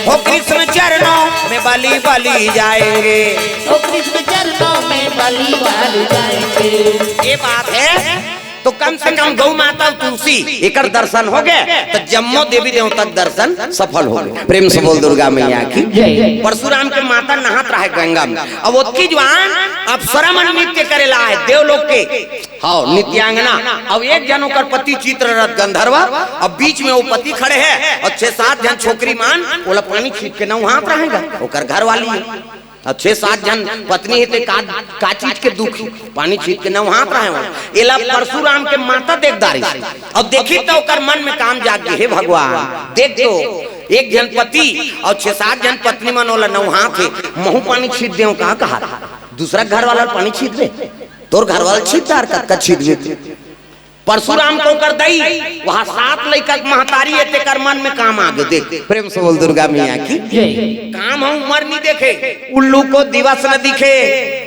हो कृष्ण चरणों में बलि बलि जाएंगे। तो कृष्ण चरणों में बलि बलि जाएंगे। ये बात है तो कम से कम गौ माता तुलसी एकर दर्शन हो गए तो जम्मो देवी देवता तक दर्शन सफल हो गए। प्रेम से बोल दुर्गा मैया की। परशुराम के माता नहात रहे गंगा में। अब उसकी जवान अप्सरा मन नृत्य करेला है देवलोक के हाँ नित्यांगना। अब एक जन ओकर पति चित्ररथ गंधर्व अब बीच में वो पति खड़े है और 6-7 जन छोकरी मान ओला पानी छीट के नहात रहेगा ओकर घर वाली है। अब 6-7 जन पत्नी है का चीज के दुख पानी छीट के नहात रहे एला परशुराम के माता देखदारी। अब देखी तो ओकर मन में काम जाग गई हे भगवान देख तो एक जन पति और 6-7 जन पत्नी मन ओला नहात है महू पानी छीट दे कहा दूसरा घर वाला पानी छीट दे तोर घर वाला छीटदार का छीट दे। परशुराम को कर दई वहां 7 लड़का महतारी है तेकर मन में काम आगे देख। प्रेम से बोल दुर्गा मैया की। काम हम उम्र नहीं देखे उल्लू को दिवस न दिखे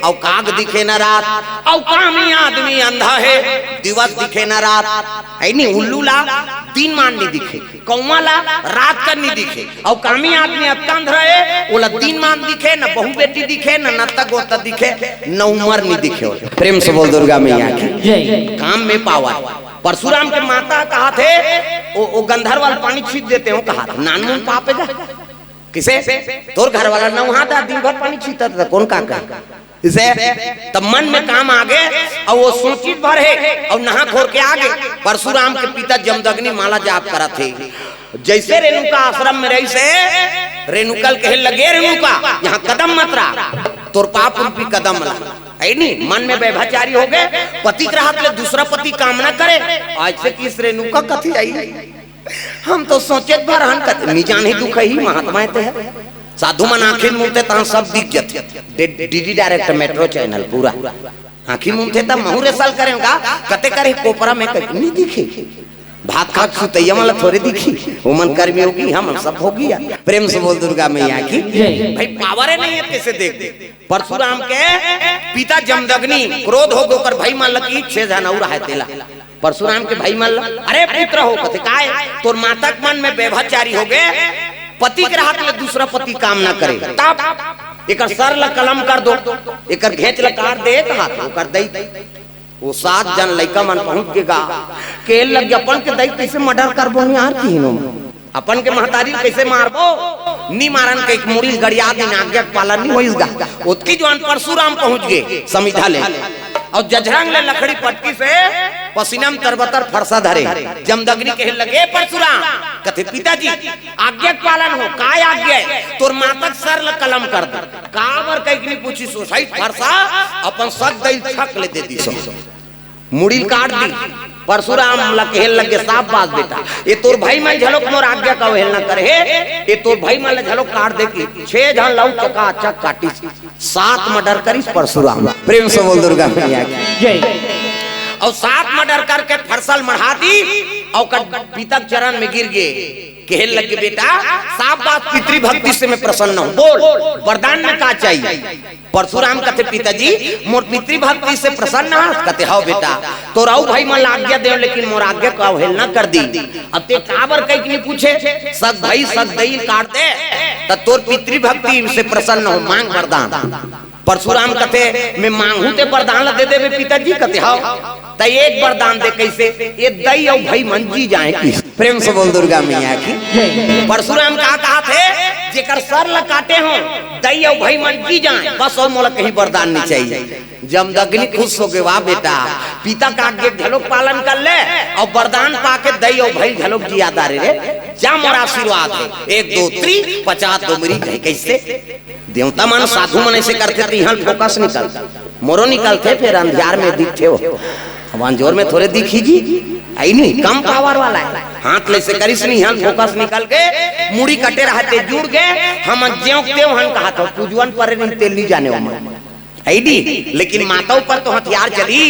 और काग दिखे न रात और कामी आदमी अंधा है दिवस दिखे न रात है नहीं उल्लू ला दिन मान नहीं दिखे कौवा ला रात कर नहीं दिखे और कामी आदमी अंध रहे ओला दिन मान दिखे न बहु बेटी दिखे न नत्ता गोता दिखे न उम्र नहीं दिखे। प्रेम से बोल दुर्गा मैया की। काम में पावर परशुराम के माता कहा थे वो गंधर्व वाला पानी छीट देते हो कहा था नान मुन पापेगा किसे तोर घर वाला नहाता दिन भर पानी छीटता था कौन का इसे तब मन में काम आगे और वो सोचित भर है और नहा खोर के आगे। परशुराम के पिता जमदग्नि माला जाप करा थे जैसे रेणुका आश्रम में रही से रेणुकल कहे लगे रेणुका यहाँ कदम मत रहा तोर पाप रूपी कदम ला नहीं मन में व्यभिचारी हो गए पति के हाथ ले दूसरा पति कामना करे आज से किस रेणुका कथी आई हम तो सोचे भर हन निजान ही दुख ही महात्मा है साधु मन आखिर मुंहते तहां सब दिख जाते डीडी डायरेक्ट मेट्रो चैनल पूरा आखिर मुंहते तब महूरे साल करेगा कते करे कोपरा में नहीं दिखे भात खा सुतैया वाला थोड़े दिखी वो मन कर्मी होगी हम सब होगी। प्रेम से बोल दुर्गा मैया की। भाई पावर है नहीं है कैसे देख परशुराम के पिता जमदग्नि क्रोध हो गो भाई मान लगी 6 जन और है तेला परशुराम के भाई मान अरे पुत्र हो कथे काय तोर माता के मन में व्यभिचारी हो गए पति के हाथ में दूसरा पति काम ना करे तब एकर सर ला कलम कर दो एकर घेच ला काट दे हाथ ओकर दई वो 7 जन लड़का मन पहुंच गेगा के लग अपन के दई कैसे मर्डर करबो यार तीनों अपन के महतारी कैसे मारबो नी मारन के मुड़ी गड़िया दिन आज्ञा पालन नहीं होइसगा उसकी जवान परशुराम पहुंच गए समिधा ले और जजरंग ले लकड़ी पटकी से पसीनम तरबतर फरसा धरे जमदग्नि कहे लगे परशुराम कथे पिताजी आज्ञा पालन हो काय आज्ञा तोर माता सर ल कलम कर दे काबर कहीं पूछी सोसाई फरसा अपन सद दई छक ले दे दी मुड़ी काट दी परशुराम ला कहे लगे साफ बात बेटा ये तोर भाई मन झलोक मोर आज्ञा का अवहेलना ना करे ये तोर भाई मन झलोक काट दे की 6 जन लौ चका चक काटी 7 मर्डर करिस परशुराम। प्रेम से बोल दुर्गा मैया की जय। और 7 मर्डर करके फरसल मढ़ा दी और पिता चरण में गिर गए कहे लगे बेटा साफ बात पितृ भक्ति से मैं प्रसन्न हूँ बोल वरदान में का चाहिए। परशुराम कहते पिताजी मोर पितृ भक्ति से प्रसन्न है कहते हाँ बेटा तो राउ भाई मन आज्ञा दे लेकिन मोर आज्ञा का अवहेलना कर दी अब ते काबर कहीं नहीं पूछे सग भाई सग दई काट दे तो तोर पितृ भक्ति से प्रसन्न हो मांग वरदान। परशुराम कहते मैं मांगू ते वरदान दे देवे पिताजी कहते हाँ तो एक वरदान दे कैसे ये दई और भाई मंजी जाए की। प्रेम से बोल दुर्गा मैया की। परशुराम कहा थे जेकर सर ल काटे हो दई और भाई मंजी जाए बस और मोला कहीं वरदान नहीं चाहिए। जमदग्नि खुश हो गए वाह बेटा पिता का आज्ञा झलोक पालन कर ले और वरदान पाके दई और भाई झलोक जियादा रे जा मोर आशीर्वाद है 1 2 3 50 दो मेरी कैसे देवता मन साधु मन ऐसे करते थे यहाँ फोकस निकलता मोरो निकलते फिर अंधियार में दिखते हो जोर में थोड़े दिखी जी आई नहीं कम पावर वाला है हाथ ले से करिस नहीं यहाँ फोकस निकल के मुड़ी कटे रहते जुड़ गए हम ज्यों त्यों हन कहा था पूजवन पर नहीं तेल नहीं जाने है दी, लेकिन माताओं पर तो हथियार चली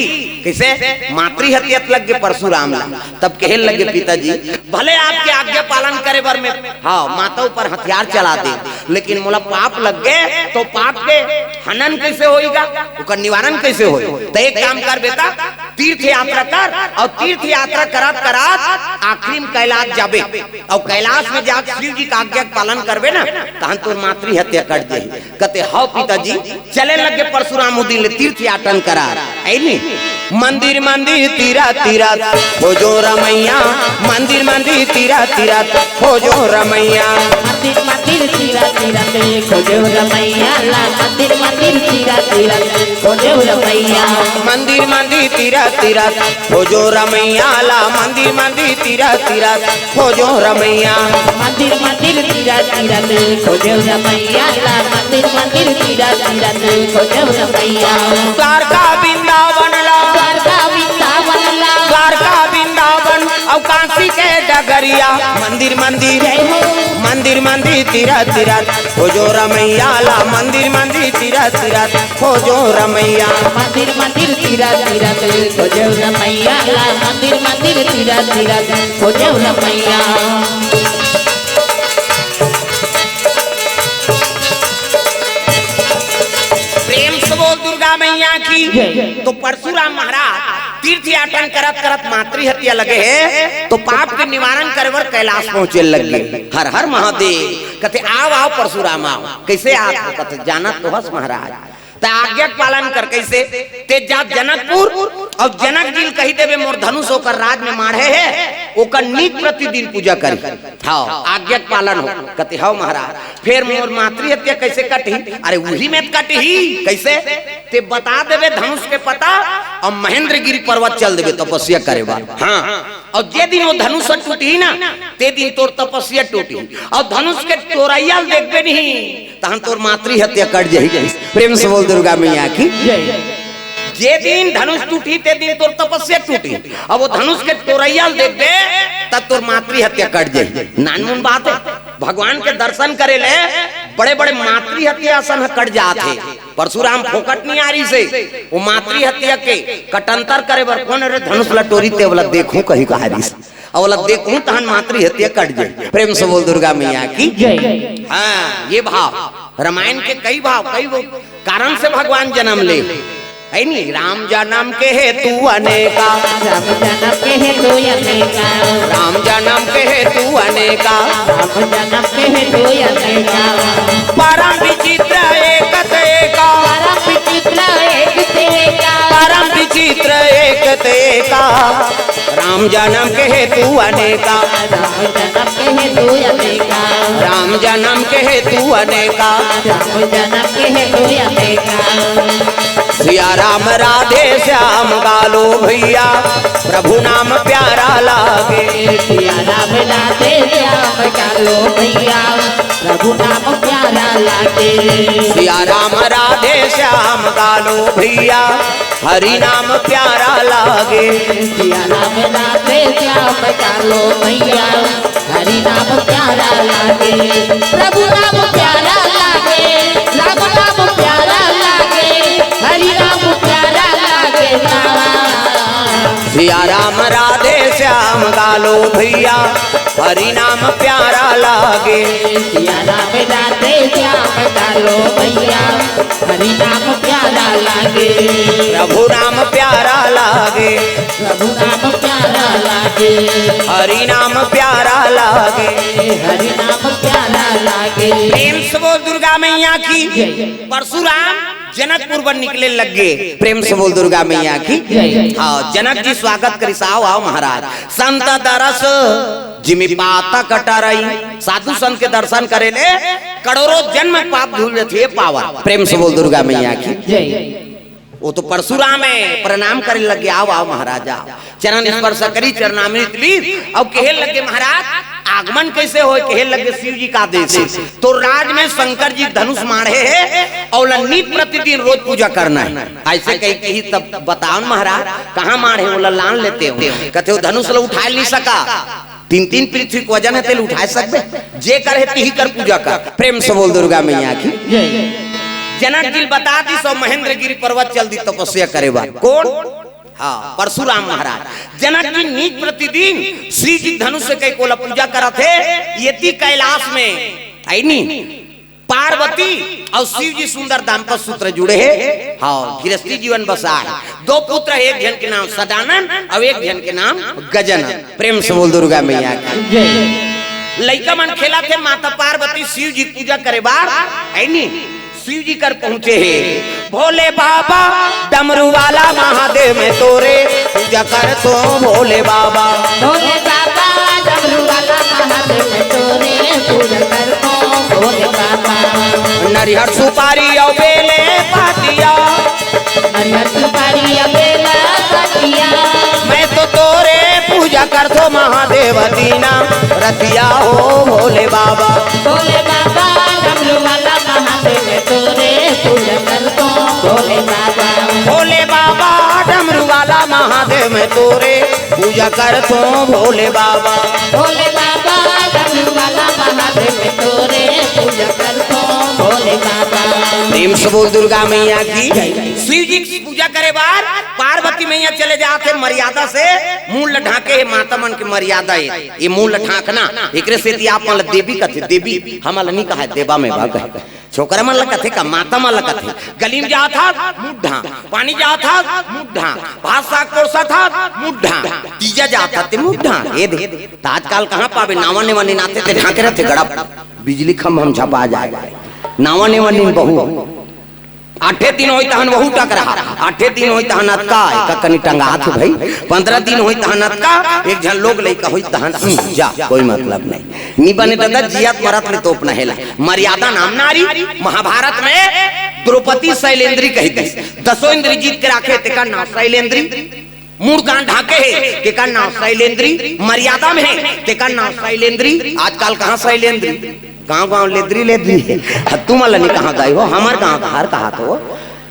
कैसे? मातृ हत्या लग गए परशुराम ला। तब कहे लगे पिताजी भले आपके आज्ञा पालन करे बर में हाँ माताओं पर हथियार चला दे, लेकिन मोला पाप लग गए तो पाप के हनन कैसे होएगा, उसका निवारण कैसे हो? तो एक काम कर बेटा, तीर्थ यात्रा कर और तीर्थ यात्रा करत करत आखिरी में कैलाश जाबे और कैलाश में जाकर शिव जी का आज्ञा पालन करबे ना तहन तो मातृ हत्या कट जाए। कहते हाँ पिताजी। चले लगे परशुराम उदिन ले तीर्थ यात्रा करा ऐनी मंदिर मंदिर तीरा तीरा हो जो रमैया, मंदिर मंदिर तीरा तीरा हो जो रमैया, मंदिर मंदिर तीरा तीरा हो जो रमैया, मंदिर मंदिर तीरा तीरा हो जो रमैया, मंदिर मंदिर तीरा तीरा हो जो रमैया ला, मंदिर मंदिर तीरा तीरा हो जो रमैया, मंदिर मंदिर तीरा तीरा हो जो रमैया ला, मंदिर मंदिर तीरा तीरा हो जो रमैया, द्वारका वृंदावन ला, द्वारका वृंदावन ला, द्वारका वृंदावन और काशी के डगरिया, मंदिर मंदिर मंदिर मंदिर तीरा तीरा हो जो रमैया ला, मंदिर मंदिर तीरा तीरा हो जो रमैया, मंदिर मंदिर तीरा तीरा हो जो रमैया ला, मंदिर मंदिर तीरा तीरा हो जो रमैया। प्रेम से बोल दुर्गा मैया की। तो परशुराम महाराज तीर्थ यात्रा करत करत मातृ हत्या लगे है तो पाप के निवारण करे बर कैलाश पहुंचे लगे। हर हर महादेव। कहते आओ आओ परशुराम आओ। कैसे आप? कहते जाना तो हस महाराज ते आज्ञा पालन कर कैसे ते जा जनकपुर और जनक जी कही देवे मोर धनुष होकर राज में मारे है ओकर नित प्रतिदिन पूजा करी। हाँ आज्ञा पालन हो। कहते हाँ महाराज। फिर मोर मातृ हत्या कैसे कटी? अरे वही में कटी कैसे ते बता देवे धनुष के पता और महेंद्रगिरी पर्वत चल देवे तपस्या करे बा। हाँ और जे दिन वो धनुष टूटी ना ते दिन तोर तपस्या टूटी और धनुष के तोरैया देखबे नहीं तहन तोर मातृ हत्या कट जाई। प्रेम से बोल दुर्गा मैया की। जे दिन धनुष टूटी ते दिन तोर तपस्या टूटी अब वो धनुष के तोरैया देखबे तब तोर मातृ हत्या कट जाई। नानमुन बात है। भगवान के दर्शन करे ले बड़े बड़े मातृ हत्या आसन कट जाते। परशुराम फोकट नहीं आ रही से वो मातृ हत्या के कटंतर करे बर कौन रे धनुष लटोरी ते वाला देखूं कहीं कहारी और वाला देखूं तहन मातृ हत्या कट जाए। प्रेम से बोल दुर्गा मैया की। हाँ ये भाव रामायण के कई भाव कई कारण से भगवान जन्म ले है नहीं। राम जन्म के हेतु अनेका, राम जन्म के हेतु अनेका, राम जन्म के हेतु अनेका, राम जन्म के हेतु अनेका, परम विचित्र एक तेका, परम विचित्र एक तेका, परम विचित्र एक तेका, राम जन्म के हेतु अनेका, राम जन्म के हेतु अनेका, राम जन्म के हेतु अनेका, राम जन्म के हेतु अनेका। सिया राम राधे श्याम गालो भैया प्रभु नाम प्यारा लागे, सिया राम राधे श्याम गालो भैया प्रभु नाम प्यारा लागे, सिया राम राधे श्याम गालो भैया हरि नाम प्यारा लागे, सिया राम राधे श्याम गालो भैया हरि नाम प्यारा लागे, प्रभु नाम प्यारा लागे, प्रभु नाम प्यारा लागे, हरि नाम प्यारा लागे। सिया राम राधे श्याम गालो भैया हरि नाम प्यारा लागे, सिया राम राधे श्याम गालो भैया हरि नाम प्यारा लागे, प्रभु नाम प्यारा लागे, प्रभु नाम प्यारा लागे, हरि नाम प्यारा लागे, हरि नाम प्यारा लागे। प्रेम से बोल दुर्गा मैया की। परशुराम जनकपुर पर निकले लगे। प्रेम से बोल दुर्गा मैया की। हाँ जनक जी स्वागत करी आओ आओ महाराज। संत दरस जिमी पाता कटारई साधु संत के दर्शन करे ले करोड़ों जन्म पाप धुल थे पावा। प्रेम से बोल दुर्गा मैया की। वो तो परशुराम है प्रणाम करे लगे आओ आओ महाराजा चरण स्पर्श करी चरणामृत ली और कहे लगे महाराज आगमन कैसे हो? कहे लगे शिव जी का आदेश तो राज में शंकर जी धनुष मारे है और नित प्रतिदिन रोज पूजा करना है। ऐसे कही कही तब बताओ महाराज कहाँ मारे बोला लान लेते हो? कहते हो धनुष लो उठा नहीं सका तीन तीन पृथ्वी को वजन है तेल उठा सकते जे करे ती कर पूजा कर। प्रेम से बोल दुर्गा मैया की। जनक जी बता दी सो महेंद्र गिरी पर्वत चल दी तपस्या करेगा कौन? हाँ परशुराम महाराज। जनक जी नीच प्रतिदिन श्री जी धनुष से कई कोला पूजा करा थे यति कैलाश में आई नी पार्वती और शिव जी सुंदर दाम्पत्य सूत्र जुड़े हैं। हाँ गृहस्थी जीवन बसा है। दो पुत्र है, एक जन के नाम सदानंद और एक जन के नाम गजानन। प्रेम से बोल दुर्गा मैया की। लइका मन खेला थे माता पार्वती शिव जी पूजा करे बार है नी शिव जी कर पहुंचे हैं। भोले बाबा डमरू वाला महादेव में तोरे पूजा कर तो भोले बाबा। भोले बाबा डमरू वाला महादेव में तोरे पूजा कर तो भोले बाबा। नरिहर सुपारी और बेले पातिया, नरिहर सुपारी और बेला पातिया, मैं तो तोरे पूजा कर तो महादेव दीना रतिया हो भोले बाबा। भोले बाबा डमरू वाला महादेव में तोरे पूजा कर तो भोले बाबा। भोले बाबा डमरू वाला महादेव में तोरे पूजा कर तो भोले बाबा। भोले बाबा डमरू वाला महादेव में तोरे पूजा कर तो भोले बाबा। प्रेम से बोल दुर्गा मैया की। शिव जी की पूजा करे बार पार्वती मैया चले जाते मर्यादा से मूल ढाके है माता मन की मर्यादा है ये मूल ढाकना एकरे से आप मन देवी कथे देवी हमल नहीं कहा देवा में भाग छोकरा मन लकथे का माता मन लकथे गलीम जा था मुड्ढा पानी जा था मुड्ढा भात साग कोरसा था मुड्ढा तीजा जा था ते मुड्ढा ये दे आजकल कहां पावे नावा ने वने नाते ते ढाके रहते गड़ा बिजली खंभ हम झपा जाएगा नावा ने वने बहु 8 दिन होई तहन वहू टक रहा 8 दिन होई तहन अतका का कनी टंगा हाथ भाई 15 दिन होई तहन अतका एक झन लोग लइका होई तहन जा कोई मतलब नहीं नी बने दादा जियात मरत में तोप न हेला मर्यादा नाम नारी महाभारत में द्रौपदी शैलेंद्री कही दी 10 इंद्री जीत के राखे ते का नाम शैलेंद्री मूड कान ढाके है ते का नाम शैलेंद्री मर्यादा में है ते का नाम शैलेंद्री आजकल कहां शैलेंद्री गाँव गाँव लेद्री लेद्री तुम अल्लाह कहाँ गए हो हमार गाँव का हार कहा तो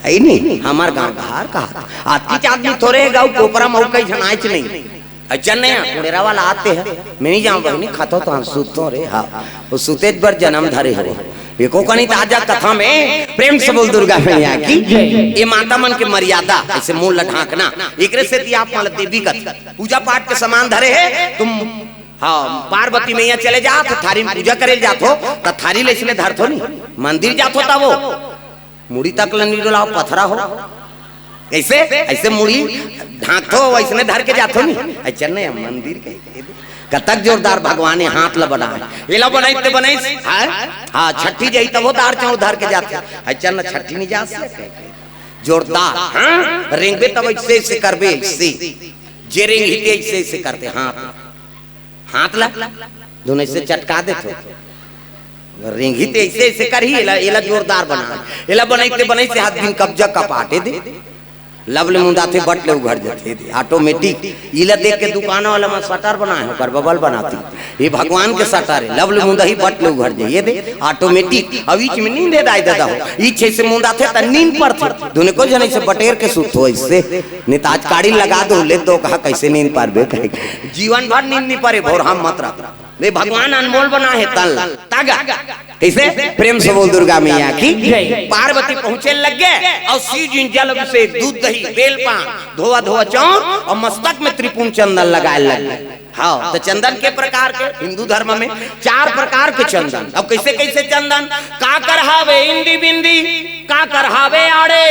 है नहीं हमार गाँव का हार कहा आज आदमी थोड़े गाँव कोपरा मऊ कई जनाइच नहीं अच्छा नहीं मेरा वाला आते हैं मैं नहीं जाऊँ बहनी खातो तो हम सूतो रे हाँ वो सूते पर जन्म धरे हरे एको कनी ताजा कथा में प्रेम से बोल दुर्गा मैया की। ये माता मन के मर्यादा ऐसे मूल ढाकना एकरे से आप मान देवी का पूजा पाठ के समान धरे है तुम। हाँ पार्वती मैया चले जा तो थारी में पूजा करे जातो तो थारी ले इसने धरतो नहीं मंदिर जातो ता वो मुड़ी तक लनी डोलाओ पथरा हो ऐसे ऐसे मुड़ी ढांकतो वैसने धर के जातो नहीं अच्छा नहीं मंदिर के कतक जोरदार भगवान ने हाथ ला बनाए ये ला बनाई बनाई हाँ छठी जाई तब वो दार चाउ धर के जाते अच्छा न छठी नहीं जा सकते जोरदार हाँ रेंगे तब ऐसे ऐसे करबे ऐसे जे रेंग ही ऐसे ऐसे करते हाथ ला दोनों से चटका देते रेंगी ते ऐसे ऐसे कर ही एला जोरदार बना एला बनाइते बनाइते हाथ दिन कब्जा कपाटे दे लवले मुंडा थे बटले उघड़ जाते थे ऑटोमेटिक इला देख के दुकान वाला में शटर बनाए होकर बबल बनाती ये भगवान के शटर है लवले मुंडा ही बटले उघड़ जाए ये दे ऑटोमेटिक अब बीच में नींद दाई दादा हो इच्छे से मुंडा थे त नींद पर थे दोने को जने से बटेर के सुत हो इससे नेताज काड़ी लगा दो ले दो कहा कैसे नींद पर बे जीवन भर नींद नहीं परे भोर हम मत रख वे भगवान अनमोल बना है तल तागा कैसे प्रेम से बोल दुर्गा मैया की। पार्वती पहुंचे लग गए और शिव जी जल से दूध दही बेल पान धोआ धोआ चौर और मस्तक में त्रिपुण चंदन लगाए लग गए। हाँ तो चंदन के प्रकार के हिंदू धर्म में 4 प्रकार के चंदन। अब कैसे कैसे चंदन का करहावे इंदी बिंदी का करहावे आड़े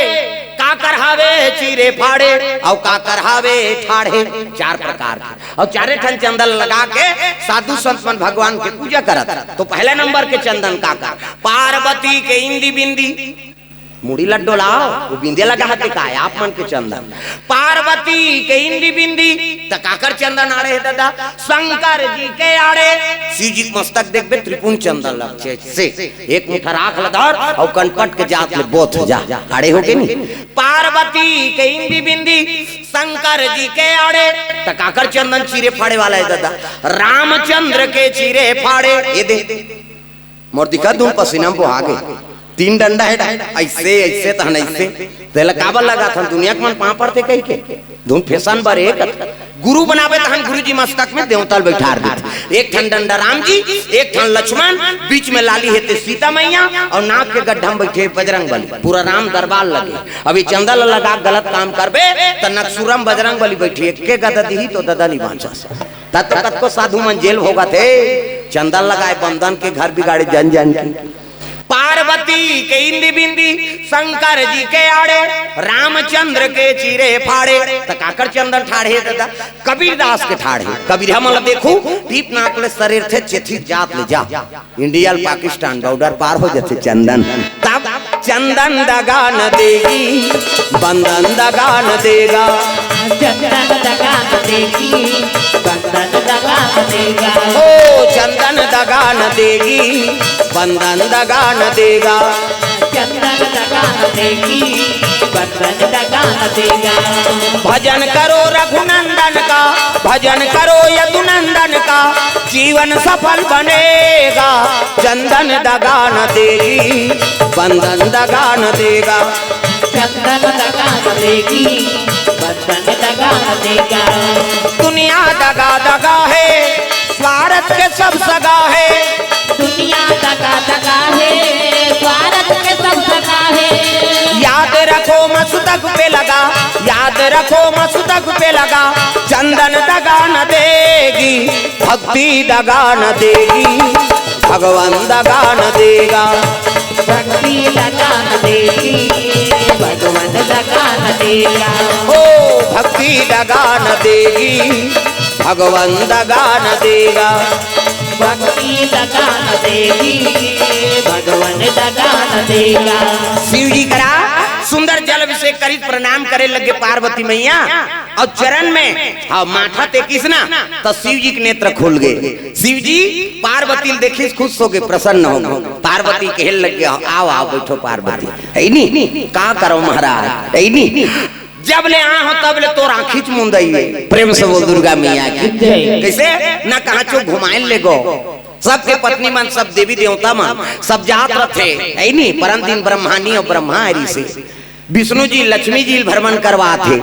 का करहावे चीरे फाड़े और का करहावे ठाड़े 4 प्रकार के और 4 ठन चंदन लगा के साधु संत मन भगवान के पूजा करत। तो पहले नंबर के चंदन का पार्वती के इंदी बिंदी मुड़ी लड्डो लाओ वो बिंदे लगा हाथे का है आप मन के चंदन पार्वती के इंदी बिंदी तकाकर चंदन आड़े है दादा शंकर जी के आड़े शिव जी मस्तक देखबे त्रिपुण चंदन लग से एक मुठा राख लधर और कनपट के जात ले बोथ जा आड़े हो के नहीं पार्वती के इंदी बिंदी शंकर जी के आड़े तकाकर चंदन चीरे फाड़े वाला है दादा रामचंद्र के चीरे फाड़े ये दे मोर दिखा दूं पसीना बहा गए 3 डंडा है ऐसे ऐसे तहन ऐसे तेला काबल लगा था दुनिया के मन पा पड़ते कहीं के धूम फैशन बर एक गुरु बनावे तहन गुरु जी मस्तक में देवतल बैठार देते। एक ठन डंडा राम जी, एक ठन लक्ष्मण, बीच में लाली हेते सीता मैया और नाक के गड्ढा में बैठे बजरंग बली। पूरा राम दरबार लगे। अभी चंदा लगा गलत काम करबे तो नक्सुरम बजरंग बली बैठी के गदा दी तो ददा नहीं बांचा तत्त को साधु मन जेल होगा थे। चंदा लगाए बंधन के घर बिगाड़े जन जन की। पार्वती के इंदी बिंदी शंकर जी के आड़े, रामचंद्र के चीरे फाड़े। तो काकर चंदन ठाड़े दादा कबीर दास के ठाड़े। कबीर हम देखू दीप नाकले शरीर थे चेथी जात ले जा इंडिया पाकिस्तान बॉर्डर पार हो जाते चंदन। तब चंदन दगा न देगी बंधन दगा न देगा, चंदन दगा न देगी बंधन दगा न देगा। ओ चंदन दगा न देगी बंधन दगा न देगा, चंदन दगा न देगी बंधन दगा न देगा। भजन करो रघुनंदन का, भजन करो यदुनंदन का, जीवन सफल बनेगा। चंदन दगा न देगी बंधन दगा न देगा, चंदन दगा न देगी बंधन दगा न देगा। दुनिया दगा दगा है स्वार्थ के सब सगा है, दुनिया दगा दगा है स्वार्थ के सब सगा है। याद रखो मस्तक पे लगा, याद रखो मस्तक पे लगा। चंदन दगा न देगी भक्ति दगा न देगी, भगवान दगा न देगा। भक्ति दगा न देगी भगवान दगा न देगा। ओ भक्ति दगा न देगी भगवान दगा न देगा, भक्ति दगा न देगी भगवान दगा न देगा। शिव जी करा सुंदर जल अभिषेक करी प्रणाम करे लगे पार्वती मैया और चरण में हाँ माथा ते किसना तो शिव जी के नेत्र खुल गए। शिव जी पार्वती देखी खुश हो गए प्रसन्न हो गए। पार्वती कहने लगे आओ आओ बैठो पार्वती है नी का करो महाराज है नी जब ले आ हो तब ले तो राखीच मुंदई प्रेम से बोल दुर्गा मैया की कैसे ना कहा चो घुमाए ले गो सबके पत्नी मन सब देवी देवता मन सब जात रथे है नी परम दिन ब्रह्मानी और ब्रह्मा हरि से विष्णु जी लक्ष्मी जी भ्रमण करवा थे,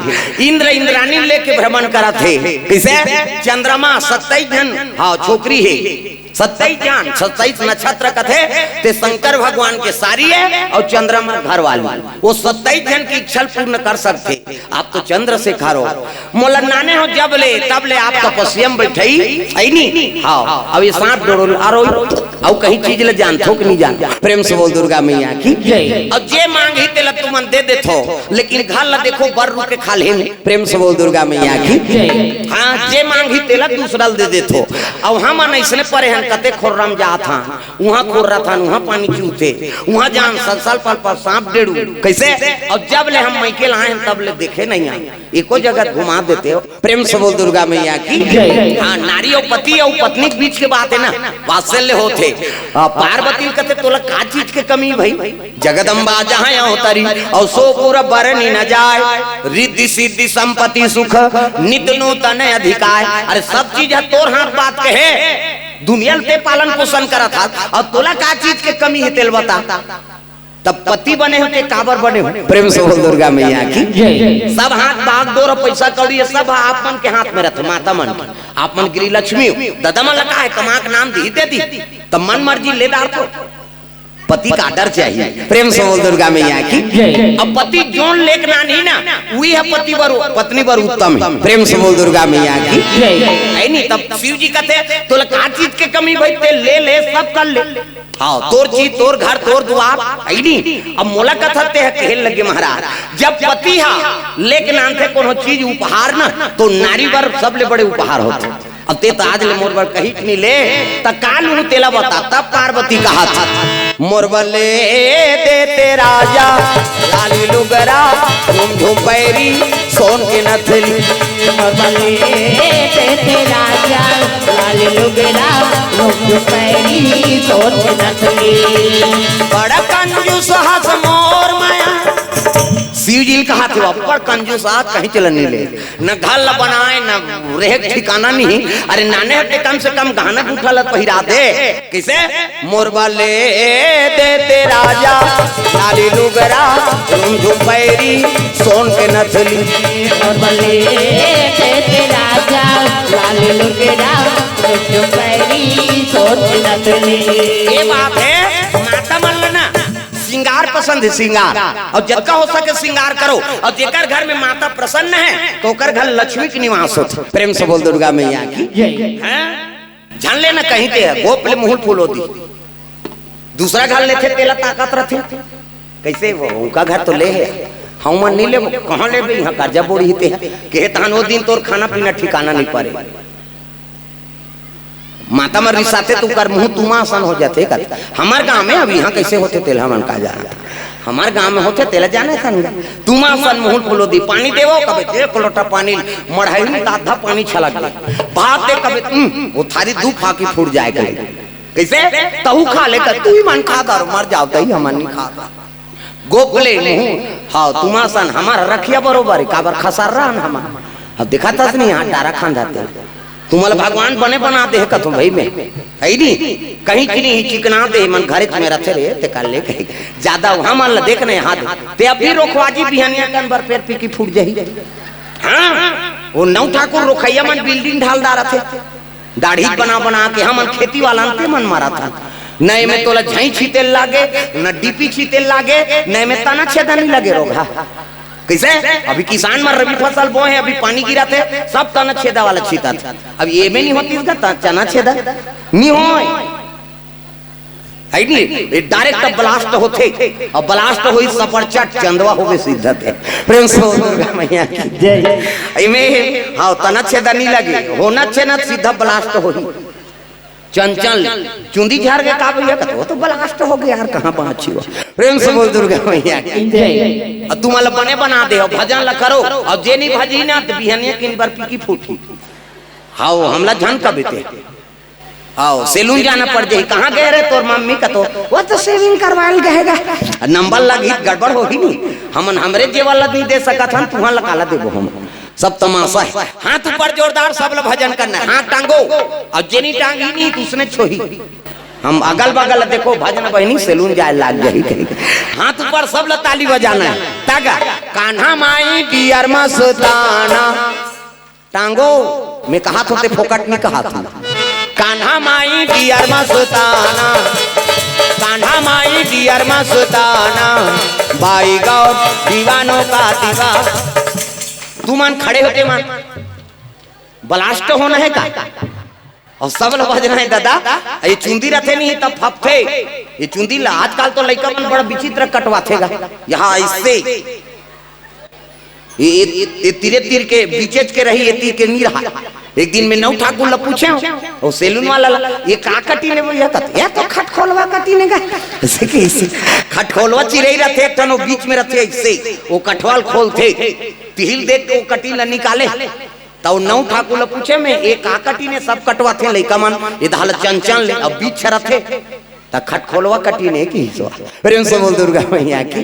इंद्र इंद्राणी लेके भ्रमण करा थे। कैसे चंद्रमा 27 जन हाँ छोकरी है 27 जान 27 नक्षत्र कथे ते शंकर भगवान के सारी है और चंद्रमा घर वाली वो 27 जन की इच्छा पूर्ण कर सकते। आप तो चंद्र से खारो मोलन्नाने हो जब ले तब ले आप तपस्या में बैठई है नी हाँ अब ये सांप डोल आरो और कहीं चीज ले जान थोक नहीं जान प्रेम से बोल दुर्गा मैया की और जे मांगी तेल तुम दे दे थो लेकिन घर ला देखो बर रू के खा ले प्रेम से बोल दुर्गा मैया की हाँ जे मांगी तेल दूसरा दे दे थो और हम ऐसने परे हैं कते खोर्रम जा था वहाँ खोर रहा था वहाँ पानी चूते वहाँ जान साल पर सांप डेड़ू कैसे और जब ले हम मैके लाए तब ले देखे नहीं आए एको जगह घुमा देते हो प्रेम से बोल दुर्गा मैया की हाँ नारी और पति और पत्नी के बीच के बात है ना वात्सल्य होते पार्वती कहते तोला का चीज के कमी भाई जगदम्बा जहाँ होतरी और सो पूरा बरनी न जाए रिद्धि सिद्धि संपत्ति सुख नित्य नूतन अधिकार अरे सब चीज है तोर हाथ बात के है दुनिया ते पालन पोषण करा था और तोला का चीज के कमी है तेल बता तब पति बने होते काबर बने हो प्रेम से बोल दुर्गा मैया की सब हाथ बाग दौर पैसा कौड़ी सब आप मन के हाथ में रहते माता मन आप मन गिरी लक्ष्मी दादा मन लगा है कमा के नाम दी दे दी तब मन मर्जी ले दार तो पति का डर चाहिए प्रेम से बोल दुर्गा मैया की अब पति जोन लेक ना नहीं ना वही है पति बर पत्नी बर उत्तम है प्रेम से बोल दुर्गा मैया की है नहीं तब शिव जी कहते तो का चीज के कमी भाई ते ले सब कर ले हाँ तोर चीज तोर घर तोर द्वार है नहीं अब मोला कथते है कहने लगे महाराज जब पति हा लेकिन आंथे कोनो चीज उपहार ना तो नारी बर सबले बड़े उपहार होते अब ते आज ले मोर बर कहीं नहीं ले त काल नु तेला बता तब पार्वती कहा था मोर बले देते राजा लाली लुगरा झूम झूम पैरी सोन के नथली मोर बले देते राजा लाली लुगरा झूम झूम पैरी सोन के नथली बड़ा कंजूस हस मोर माया शिव जी कहा थे अपर कंजूस कहीं चलन नहीं ले न घर ल बनाए न रहे ठिकाना नहीं। अरे नाने हटे कम से कम गहना उठल पहिरा दे किसे मोरबा ले देते राजा लाली लुगरा झुम पैरी सोन के नथली मोरबा ले देते राजा लाली लुगरा झुम पैरी सोन के नथली। ये बात है माता मन लेना सिंगार पसंद है सिंगार और जितना हो सके सिंगार करो और जेकर घर में माता प्रसन्न है तो ओकर घर लक्ष्मी के निवास होते। प्रेम से बोल दुर्गा मैया की जान लेना कहीं ते है गोप ले मुंह फूल होती दूसरा घर लेते तेला ताकत रहते कैसे वो उनका घर तो ले है हम नहीं ले कहाँ ले यहाँ कर्जा बोड़ी हिते के तहन वो दिन तोर खाना पीना ठिकाना नहीं पड़े माता मर रिसाते तू कर मुंह तुमासन हो जाते कर। हमार गांव में अब यहाँ कैसे होते तेल हमन का जाना हमार गांव में होते तेल जाने सन तुमासन मुंह फुलो दी पानी देवो कबे एक लोटा पानी मढ़ाई में आधा पानी छलक दे भात दे कबे वो थारी दू फाकी फूट जाए करे कैसे तहु खा ले कर तू ही मन खा कर मर जाओ तही हमन नहीं खाता गोपले मुंह हाँ तुमासन हमारा रखिया बरोबर काबर खसार रहा हमार अब दिखा था नहीं यहाँ डारा खान जाते तुम्हारा भगवान बने बना दे तुम भाई में है नहीं कहीं की नहीं चिकना दे मन घरे में रखे रे ते कर ले कहीं ज्यादा वहां मान ला देखने हाथ ते अभी रोखवाजी बिहानिया कन बर पैर पी की फूट जाही। हां वो नौ ठाकुर रोखैया मन बिल्डिंग ढालदार थे दाढ़ी बना बना के हमन खेती वाला अंते मन मारा था नए में तोला झाई छीते लागे न डीपी छीते लागे नए में तना छेदा नहीं लगे रोगा कैसे अभी किसान में रबी फसल बोए अभी पानी गिरा थे सब तना छेदा वाला छीता था अब ये में नहीं होती इसका चना छेदा नहीं हो है नहीं डायरेक्ट ब्लास्ट होते और ब्लास्ट होई सफरचट चंदवा होवे सीधा थे। प्रेम से दुर्गा मैया की जय में हां तना छेदा नहीं लगे होना छेना सीधा ब्लास्ट होई चंचल चुंदी झाड़ के का भैया वो तो ब्लास्ट हो गया यार कहां पहुंची हो। प्रेम से बोल दुर्गा मैया की जय। और तुम वाला बने बना दे और भजन ला करो और जे नहीं भजी ना तो बिहनिया किन बार पी की फूटी हाओ हमला झन कबीते आओ सैलून जाना पड़ जाए कहां गए रे तोर मम्मी का तो वो तो सेविंग करवाल गएगा नंबर लगी गड़बड़ होगी नहीं हमन हमरे जे वाला नहीं दे सकत हम तुहां लकाला देबो हम सब तमाशा है। हाथ ऊपर जोरदार सब लोग भजन करना है हाथ टांगो और जेनी टांगी नहीं तो उसने छोही हम अगल बगल देखो भजन बहनी सैलून जाए लाग गई हाथ ऊपर सब लोग ताली बजाना है तागा कान्हा माई डियर मस्ताना टांगो मैं कहा तो फोकट नहीं कहा था कान्हा माई डियर मस्ताना कान्हा माई डियर मस्ताना बाई गौर दीवानों का दीवाना तू मान खड़े होते मान ब्लास्ट होना है का और सब लोग बजना है दादा ये चुंदी रखे नहीं तब फपथे ये चुंदी आजकल तो लड़का मन बड़ा विचित्र कटवाथेगा यहाँ इससे ये तीरे तीर के बीचेज के रही ये तीर के नहीं रहा एक दिन में नौ ठाकुर ला पूछे और सैलून वाला ये का कटी ने बोलिया ये तो खटखोलवा कटी ने का ऐसे कैसे खटखोलवा चिरई रथे एक टन बीच में रथे ऐसे वो कठवाल खोलते तिहिल देख के वो कटी ला निकाले तो नौ ठाकुर ला पूछे में एक का कटी ने सब कटवा थे लइका मन ये धाल चंचल ले अब बीच रथे त खटखोलवा कटी ने की सो प्रेम से बोल दुर्गा मैया की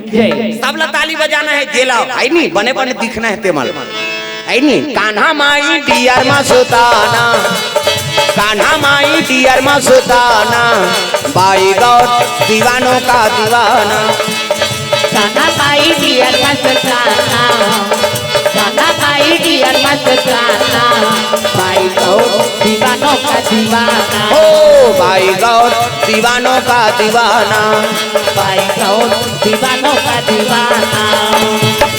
सब ला ताली बजाना है जेला है नहीं बने बने दिखना है तेमल है नहीं कान्हा माई डियर मस्ताना कान्हा माई डियर मस्ताना बाई गौर दीवानों का दीवाना कान्हा माई डियर मस्ताना कान्हा माई डियर मस्ताना बाई गौर दीवानों का दीवाना ओ बाई गौर दीवानों का दीवाना बाई गौर दीवानों का दीवाना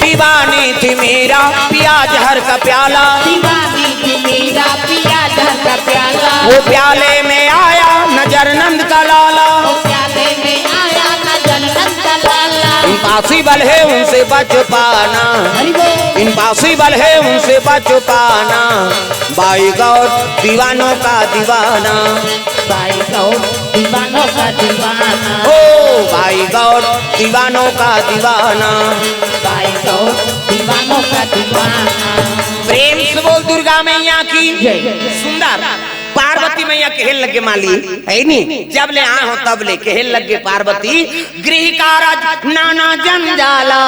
दीवानी थी मेरा पिया जहर का प्याला दीवानी थी मेरा पिया जहर का प्याला वो प्याले में आया नजर नंद का लाला वो प्याले में आया नजर नंद का लाला इम्पॉसिबल है उनसे बच पाना इम्पॉसिबल है उनसे बच पाना बाई गौर दीवानों का दीवाना बाई गौर दीवानों का दीवाना ओ बाई गौर दीवानों का दीवाना बाई गौर दीवानों का दीवाना। प्रेम से बोल दुर्गा मैया की सुंदर पार्वती पार्वती मैया कहल लगे माली है नी जब ले आ हो तब ले कहल लगे पार्वती गृह कारज नाना जंजाला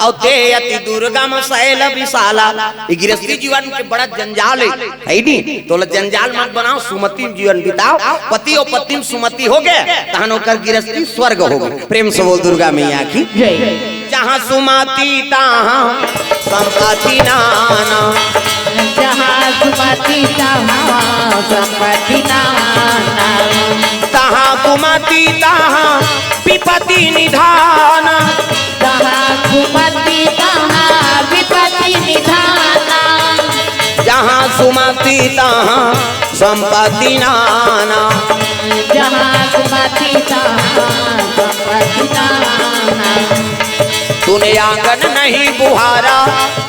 और ते अति दुर्गम शैल विशाला। गृहस्थी जीवन के बड़ा जंजाल है नी तो जंजाल मत बनाओ, सुमति जीवन बिताओ। पति और पत्नी सुमति हो गए तहन ओकर गृहस्थी स्वर्ग हो गए। प्रेम से बोल दुर्गा मैया की जहाँ सुमति तहाँ संपत्ति नाना, जहाँ सुमति तहाँ संपत्ति नाना, तहाँ कुमति तहाँ विपत्ति निधान, जहाँ सुमति तहाँ विपत्ति निधाना, जहाँ सुमति तहाँ संपत्ति नाना, जहाँ सुमति तहाँ संपत्ति नाना। तूने आंगन नहीं बुहारा,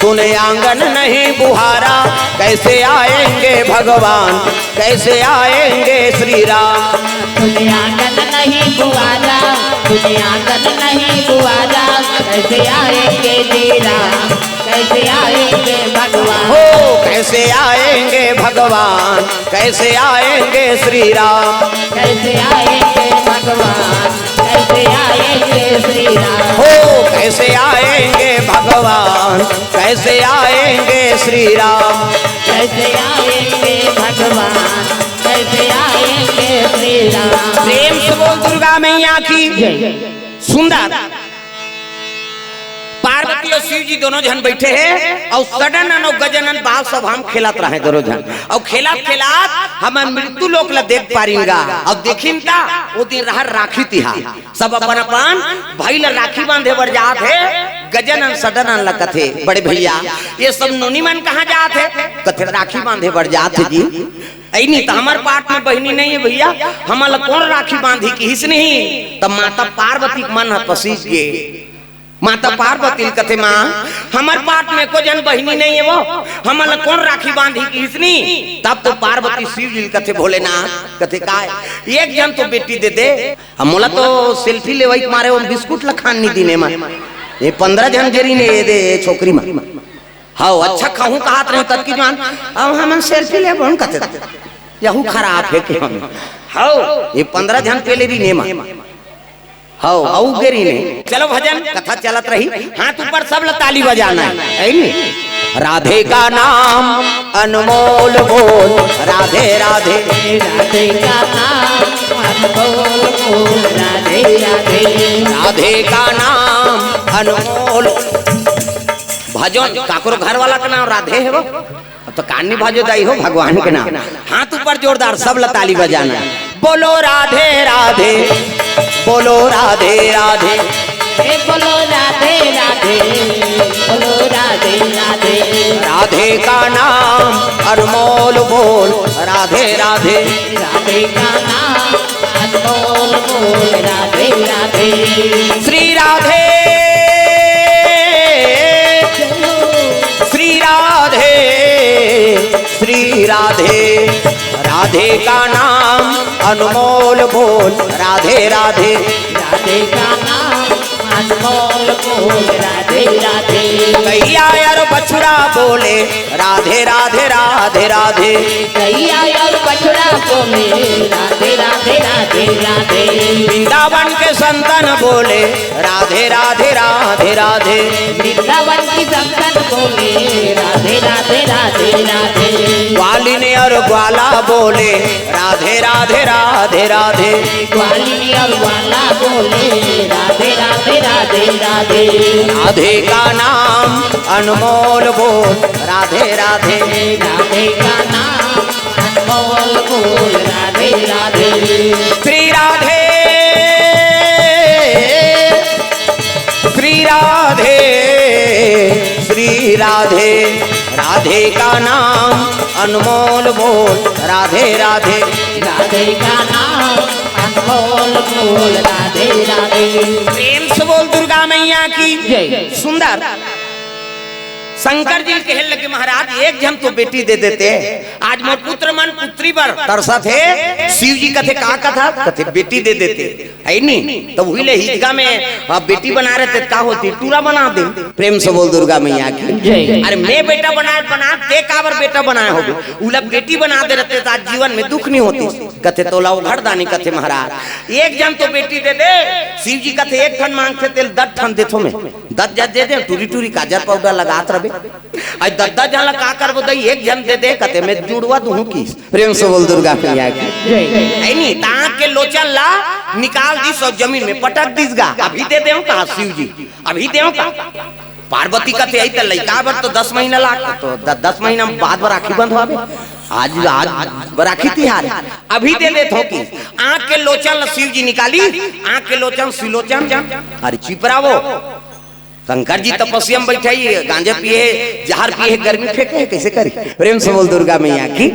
तूने आंगन नहीं बुहारा, कैसे आएंगे भगवान, कैसे आएंगे श्री राम। तूने आंगन नहीं बुहारा, तूने आंगन नहीं बुहारा, कैसे आएंगे श्री राम, कैसे आएंगे भगवान। हो कैसे आएंगे भगवान, कैसे आएंगे श्री राम, कैसे आएंगे भगवान, कैसे आएंगे श्री राम। हो कैसे आएंगे भगवान, कैसे आएंगे श्री राम, कैसे आएंगे भगवान, कैसे आएंगे श्री राम। प्रेम से बोल दुर्गा मैया की सुंदर। पार्वती और शिव जी दोनों जन बैठे हैं और सडन और गजनन बाल सब हम खेलत रहे दोनों जन और खेलत खेलत हम मृत्यु लोक ला देख पारिंगा और देखिन ता वो दिन रहा राखी तिहार सब अपन अपन भाई ला राखी बांधे बर जात है। गजनन सडन लगते बड़े भैया ये सब नोनी मन कहाँ जात है कथे राखी बांधे बर जात है जी। ऐनी तो हमारे पाठ में बहनी नहीं है भैया, हमारा कौन राखी बांधी की हिस नहीं। तब माता पार्वती मन पसीज गे, माता पार्वती कथे माँ हमारे पाठ में को जन बहनी नहीं है वो हमारा कौन राखी बांधी की इसनी। तब तो पार्वती शिव जी कथे भोलेनाथ कथे का एक जन तो बेटी दे दे। हम मोला तो सेल्फी ले वही मारे वो बिस्कुट लखान नहीं दीने में ये 15 जन जरी ने दे छोकरी में। हाँ अच्छा कहूँ कहा तब की जान अब हम सेल्फी ले बोन कथे यहू खराब है कि हम हाँ ये 15 जन पहले भी नेमा हाँ औ गेरी ने। चलो भजन कथा चलत रही, हाथ ऊपर सब ताली बजाना है नी। राधे का नाम अनमोल बोल, राधे राधे राधे का नाम अनमोल बोल, राधे राधे राधे का नाम अनमोल। भजन काकरो घर वाला का नाम राधे है वो तो कानी भाजो दाई हो भगवान के नाम। हाथ ऊपर जोरदार सब ताली बजाना। बोलो राधे राधे, बोलो राधे राधे, बोलो राधे राधे, बोलो राधे राधे। राधे का नाम अनमोल बोल, राधे राधे राधे का नाम अनमोल बोल, राधे राधे। श्री राधे श्री राधे श्री राधे, राधे का नाम अनमोल बोल, राधे राधे राधे का नाम अनमोल बोल, राधे राधे। गैया यार बछड़ा बोले राधे राधे राधे राधे, गैया और बछड़ा बोले राधे राधे राधे राधे। वृंदावन के संतन बोले राधे राधे राधे राधे, वृंदावन की संतन बोले राधे राधे राधे राधे। ग्वालिनी और ग्वाला बोले राधे राधे राधे राधे, ग्वालिनी और ग्वाला बोले राधे राधे राधे राधे। राधे का नाम अनमोल बोल, राधे राधे राधे का नाम अनमोल बोल, राधे राधे। श्री राधे श्री राधे श्री राधे, राधे का नाम अनमोल बोल, राधे राधे राधे का नाम अनमोल बोल, राधे राधे। प्रेम से बोल दुर्गा मैया की जय। सुंदर। शंकर जी कहने लगे महाराज एक जन तो बेटी दे देते, आज मोर पुत्र मन पुत्री पर तरसत है, शिव जी कथे का कथा कथे बेटी दे देते है नहीं तो वही ले हिजगा में बेटी बना रहे थे का होती टूरा बना दे। प्रेम से बोल दुर्गा मैया की। अरे मैं बेटा बना दे काबर बेटा बनाए हो उला बेटी बना दे रहते तो आज जीवन में दुख नहीं होती। कथे तो लाओ घर दानी कथे महाराज एक जन तो बेटी दे दे। शिव जी कथे एक ठन मांगते तेल 10 ठन देथो में 10 जन दे दे टूरी टूरी काजर पाउडर लगात रहे आज 10 जन का करबो दई एक जन दे दे कथे में जुड़वा दूं की। प्रेम से बोल दुर्गा मैया की। है नहीं ताक के लोचन ला निकाल दी सौ जमीन में पटक दीसगा अभी दे देऊ का शिव जी अभी देऊ का। पार्वती कथे आई त लइका बर तो 10 महीना लाग तो 10 महीना बाद राखी बंद होवे आज राखी तिहार अभी दे दे थोकी। आंख के लोचन शिव जी निकाली आंख के लोचन सिलोचन अरे चिपरा वो शंकर जी तपस्या में बैठे गांजे पिए जहर पिए गर्मी फेंके कैसे करी। प्रेम से बोल दुर्गा मैया की।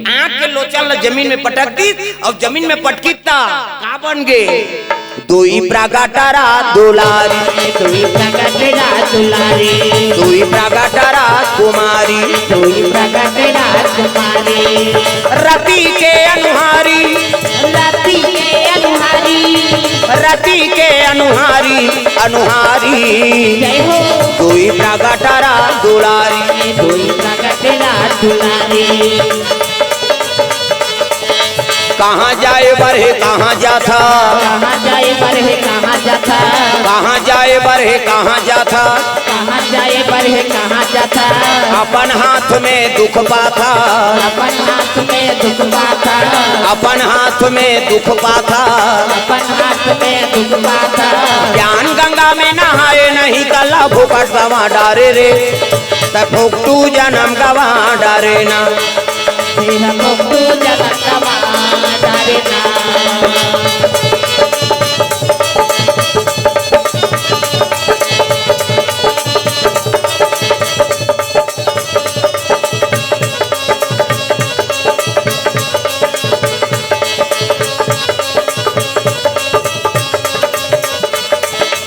आंख के लोचन जमीन में पटक दी और जमीन में पटकी का बन गए दुई प्रगटरा दुलारी दुई प्रगटरा दुलारी दुई प्रगटरा कुमारी दुई प्रगटरा कुमारी रति के अनुहारी रति के अनुहारी रति के अनुहारी अनुहारी जय हो दुई प्रगटरा दुलारी दुई प्रगटरा दुलारी। कहाँ जाए बरहे कहाँ जाता कहाँ जाए बरहे कहाँ जाता कहाँ जाए बरहे कहाँ जाता कहाँ जाए बरहे कहाँ जाता अपन हाथ में दुख पाता अपन हाथ में दुख पाता अपन हाथ में दुख पाता अपन हाथ में दुख पाता ज्ञान गंगा में नहाए नहीं कला भूकट गवा डारे रे तब तू जन्म गवा डारे ना तू जन्म गवा डारे ना।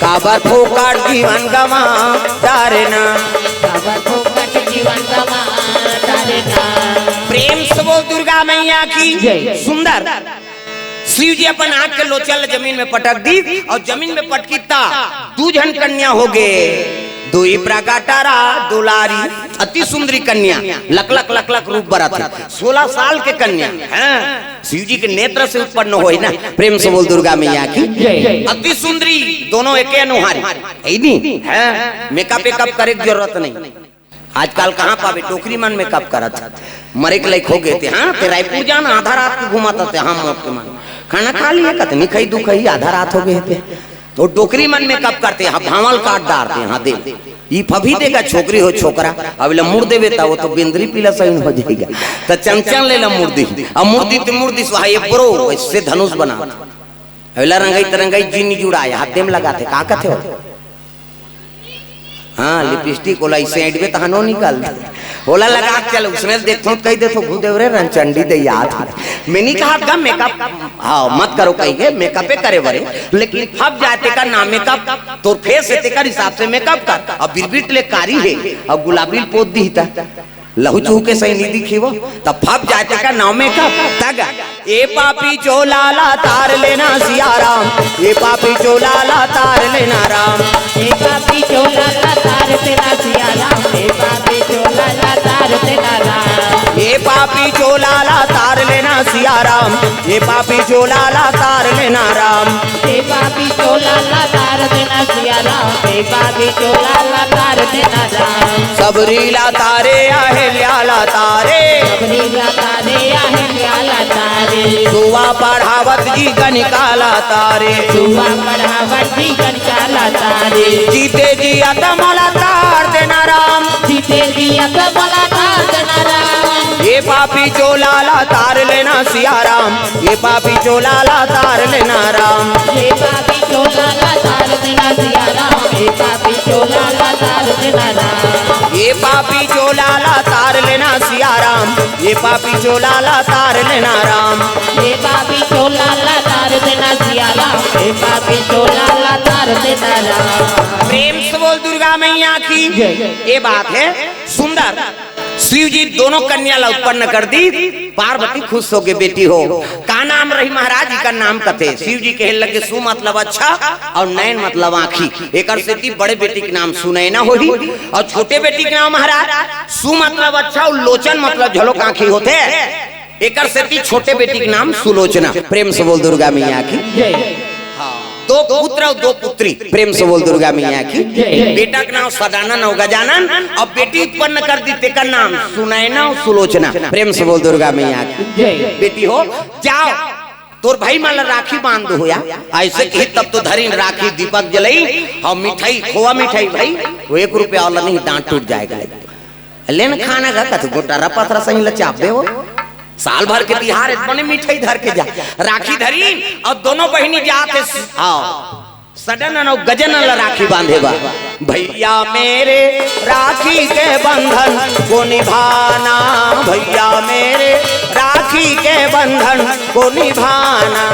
काबर फोकट जीवन गवा डारे ना काबर फोकट जीवन गवा डारे ना। प्रेम से बोल दुर्गा मैया की। सुंदर शिव जी अपन आंख के लोचल जमीन में पटक दी और जमीन में पटकी ता 2 जन कन्या हो गए दुई प्रगटरा दुलारी अति सुंदरी कन्या लक लक रूप बरत 16 साल के कन्या हैं शिव जी के नेत्र से उत्पन्न हुई ना। प्रेम से बोल दुर्गा मैया की। अति सुंदरी दोनों एक अनुहारी है नहीं है मेकअप वेकअप करे की जरूरत नहीं। आजकल कहाँ पावे टोकरी मन मेकअप करत मरे के लायक हो गए थे। हाँ ते रायपुर जाना आधा रात को घुमाता थे हम मौत के मन खाना खा लिए कतनी खाई दुख ही आधा रात हो गए थे तो टोकरी मन मेकअप करते हैं भावल काट डालते हैं। हाँ दे ये फभी देगा छोकरी हो छोकरा अब मुड़ देवे ता वो तो बिंदरी पीला सही हो जाएगा तो चंचन ले ला मुर्दी अब मुर्दी तो मुर्दी सुहाए ब्रो इससे धनुष बना अवला रंगाई तरंगाई जीनी जुड़ाया हाथ में लगाते का कहते हो। हाँ लिपस्टिक ओला इसे एडवे तहनो निकाल दे ओला लगा चल उसने देखो कही दे तो भूदेव रे रंचंडी दे याद मैंने कहा गम मेकअप हाँ मत करो कही के मेकअप करे बरे लेकिन अब जाते का ना मेकअप तो फेस से तेकर हिसाब से मेकअप कर अब बिरबिट ले कारी है अब गुलाबी पोत दी था लहू चूह के सही नहीं दिखी वो तब फप जाते का नाव में कब तग ए पापी चोलाला तार लेना सियाराम ए पापी चोलाला तार लेना राम ए पापी चोलाला तार तेरा सियाराम ए पापी चोलाला तार तेरा राम ए पापी चोलाला तार लेना सियाराम ए पापी चोलाला तार लेना राम ए पापी चोलाला तार देना सियाराम ए पापी चोलाला तार देना राम सबरीला तारे ल्याला तारे सबरीला तारे ल्याला तारे दुआ पढ़ावत जी गनिकाला तारे दुआ पढ़ावत जी गनिकाला तारे जीते जी अतमला तार देना राम जीते जी अतमला तार देना राम ये पापी चोलाला तार लेना सियाराम ये पापी चोलाला तार लेना राम ये पापी चोलाला तार देना सियाराम ये पापी चोलाला तार देना राम ये पापी चोलाला तार लेना सियाराम ये पापी चोलाला तार लेना राम ये पापी चोलाला तार देना सियाराम ये पापी चोलाला तार देना राम। प्रेम से बोल दुर्गा मैया की। ये बात है सुंदर शिव जी दोनों कन्या ला उत्पन्न कर दी। पार्वती खुश हो गए बेटी हो। का नाम रही महाराज जी का नाम कथे। शिव जी कहे लगे सु मतलब अच्छा और नैन मतलब आँखी। एक बड़े बेटी के नाम सुनैना होगी और छोटे बेटी के नाम महाराज सु मतलब अच्छा और लोचन मतलब झलोक आँखी होते। एक छोटे बेटी के नाम सुलोचना। प्रेम से बोल दुर्गा मैया की। दो पुत्र और दो पुत्री। प्रेम से बोल दुर्गा मैया की। बेटा का नाम सदानंद और गजानन और बेटी उत्पन्न कर दी तेकर नाम सुनैना और सुलोचना। प्रेम से बोल दुर्गा मैया की। बेटी हो जाओ तोर भाई माला राखी बांध दो या ऐसे की तब तो धरी राखी दीपक जलाई और मिठाई खोआ मिठाई भाई वो 1 रुपया वाला नहीं डांट टूट जाएगा। लेन खाना का कथ गोटारा पथरा सही लचाप दे वो साल भर के तिहार इतने मिठाई धर के जा राखी धरी और दोनों बहनी जाते सडन और गजन राखी बांधेगा। भैया मेरे राखी के बंधन को निभाना, भैया मेरे राखी के बंधन को निभाना,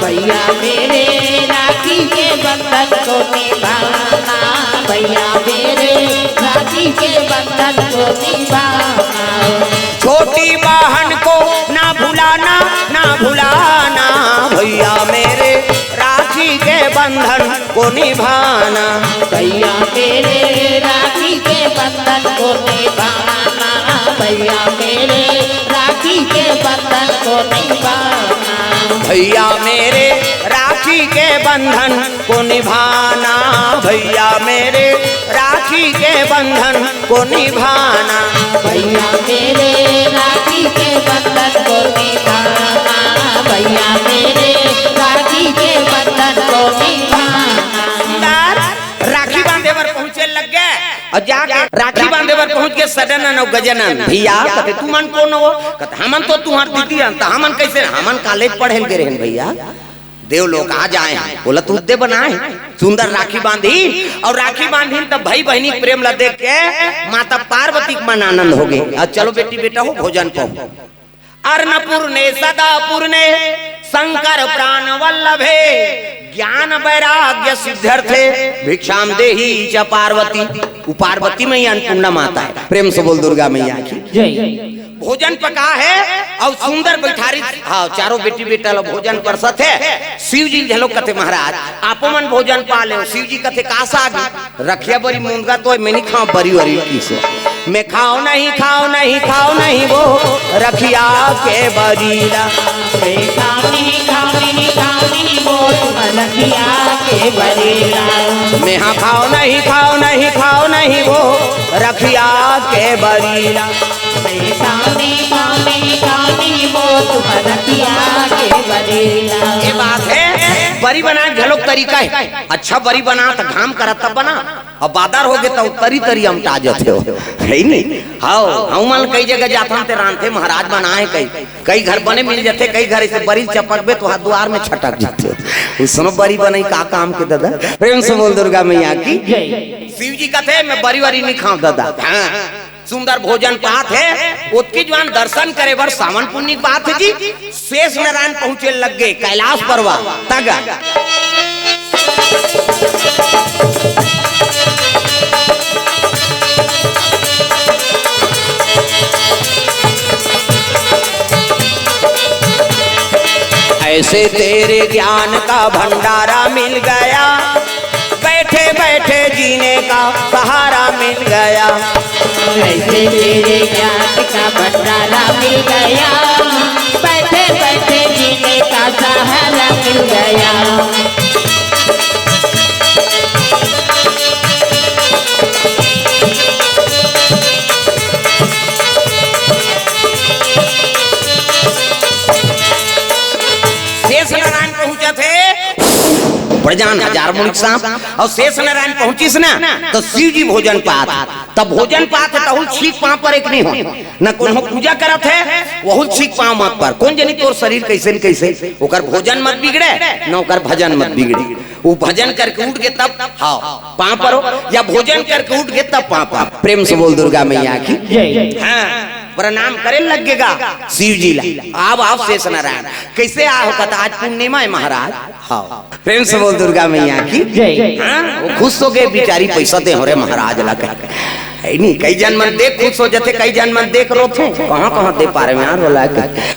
भैया मेरे राखी के बंधन को निभाना, भैया मेरे राखी के बंधन को निभाना। छोटी बहन को ना भुलाना ना भुलाना, भैया मेरे राखी के बंधन को निभाना, भैया मेरे राखी के बंधन को निभाना, भैया मेरे राखी के बंधन को निभाना, भैया मेरे राखी के बंधन को निभाना, भैया मेरे राखी के बंधन को निभाना, भैया मेरे राखी के बंधन को निभाना, भैया मेरे राखी के बंधन को निभाना। राखी बांधे पर पहुंचे लग गए और जाके राखी बांधे पर पहुंच के सडनन और गजनन भैया कहते तू मन कौन हो? कहते हमन तो तुम्हार दीदी अंत हमन कैसे हमन कॉलेज पढ़े के रहन भैया देव लोग आ जाए हैं। बोला तू दे बनाए सुंदर राखी बांधी और राखी बांधी तब भाई बहनी प्रेम ला देख के माता पार्वती के मन आनंद हो गए। अब चलो बेटी बेटा हो भोजन पाओ। अर्णपुर ने सदापुर ने शंकर प्राण वल्लभे ज्ञान वैराग्य सिद्ध्यर्थे भिक्षाम देहि च पार्वती। पार्वती में ही अन्नपूर्णा माता है। प्रेम से बोल दुर्गा मैया की। भोजन पका है और सुंदर बैठारी हाँ चारों बेटी बेटा लोग भोजन कर सके। शिव जी झलो कथे महाराज आपो मन भोजन पा ले। शिव जी कथे कासा रखिया बड़ी मुंगा तो मैं नहीं खाओ बरी वरी किसो मैं खाओ नहीं खाओ नहीं खाओ नहीं वो रखिया के बरीला मैं हाँ खाओ नहीं खाओ नहीं खाओ नहीं वो रखिया के बरीला ये बात है। बरी बना झलोक तरीका है अच्छा बरी बना तो घाम करा तब बना और बादर हो गए तो तरी तरी हमटा जाते हो है नहीं। हाँ हम मान कई जगह जाता ते रांधते महाराज बनाए कई घर बने मिल जाते कई घर ऐसे बरी चपकबे तो हाथ द्वार में छटक जाते सुनो बरी बनाई का काम के दादा। प्रेम से बोल दुर्गा मैया की। शिव जी कहते मैं बरी वरी नहीं खाऊं दादा। हाँ सुंदर भोजन पात है उसकी जवान दर्शन करे बर सावन पुण्य बात है जी। शेष नारायण पहुंचे लग गए कैलाश परवा तक ऐसे तेरे ज्ञान का भंडारा मिल गया बैठे बैठे जीने का सहारा मिल गया। ऐसे तेरे ज्ञान का भंडारा मिल गया बैठे बैठे जीने का सहारा मिल गया। शेष नारायण पहुंचे थे प्रजान हजार मुनिक सांप और शेष नारायण पहुंची ना तो शिव जी भोजन पात तब भोजन पात है तो छीक पाँव पर एक नहीं हो न कौन पूजा करत है वह छीक पाँव मत पर कौन जनी तोर शरीर कैसे न कैसे ओकर भोजन मत बिगड़े न ओकर भजन मत बिगड़े। वो भजन करके उठ के तब हाँ पाँव पर हो या भोजन करके उठ के तब पाँव पर। प्रेम से बोल दुर्गा मैया की। हाँ प्रणाम करे लगेगा शिव जी ला अब आप शेष नारायण कैसे आओ कथा आज पूर्णिमा है महाराज। हाँ प्रेम से बोल दुर्गा मैया की। हाँ वो खुश हो गए बेचारी पैसा दे हो रे महाराज ला है नहीं। कई जन मन देख खुश हो जाते, कई जन मन देख रोते। कहाँ कहाँ दे पा रहे यार, बोला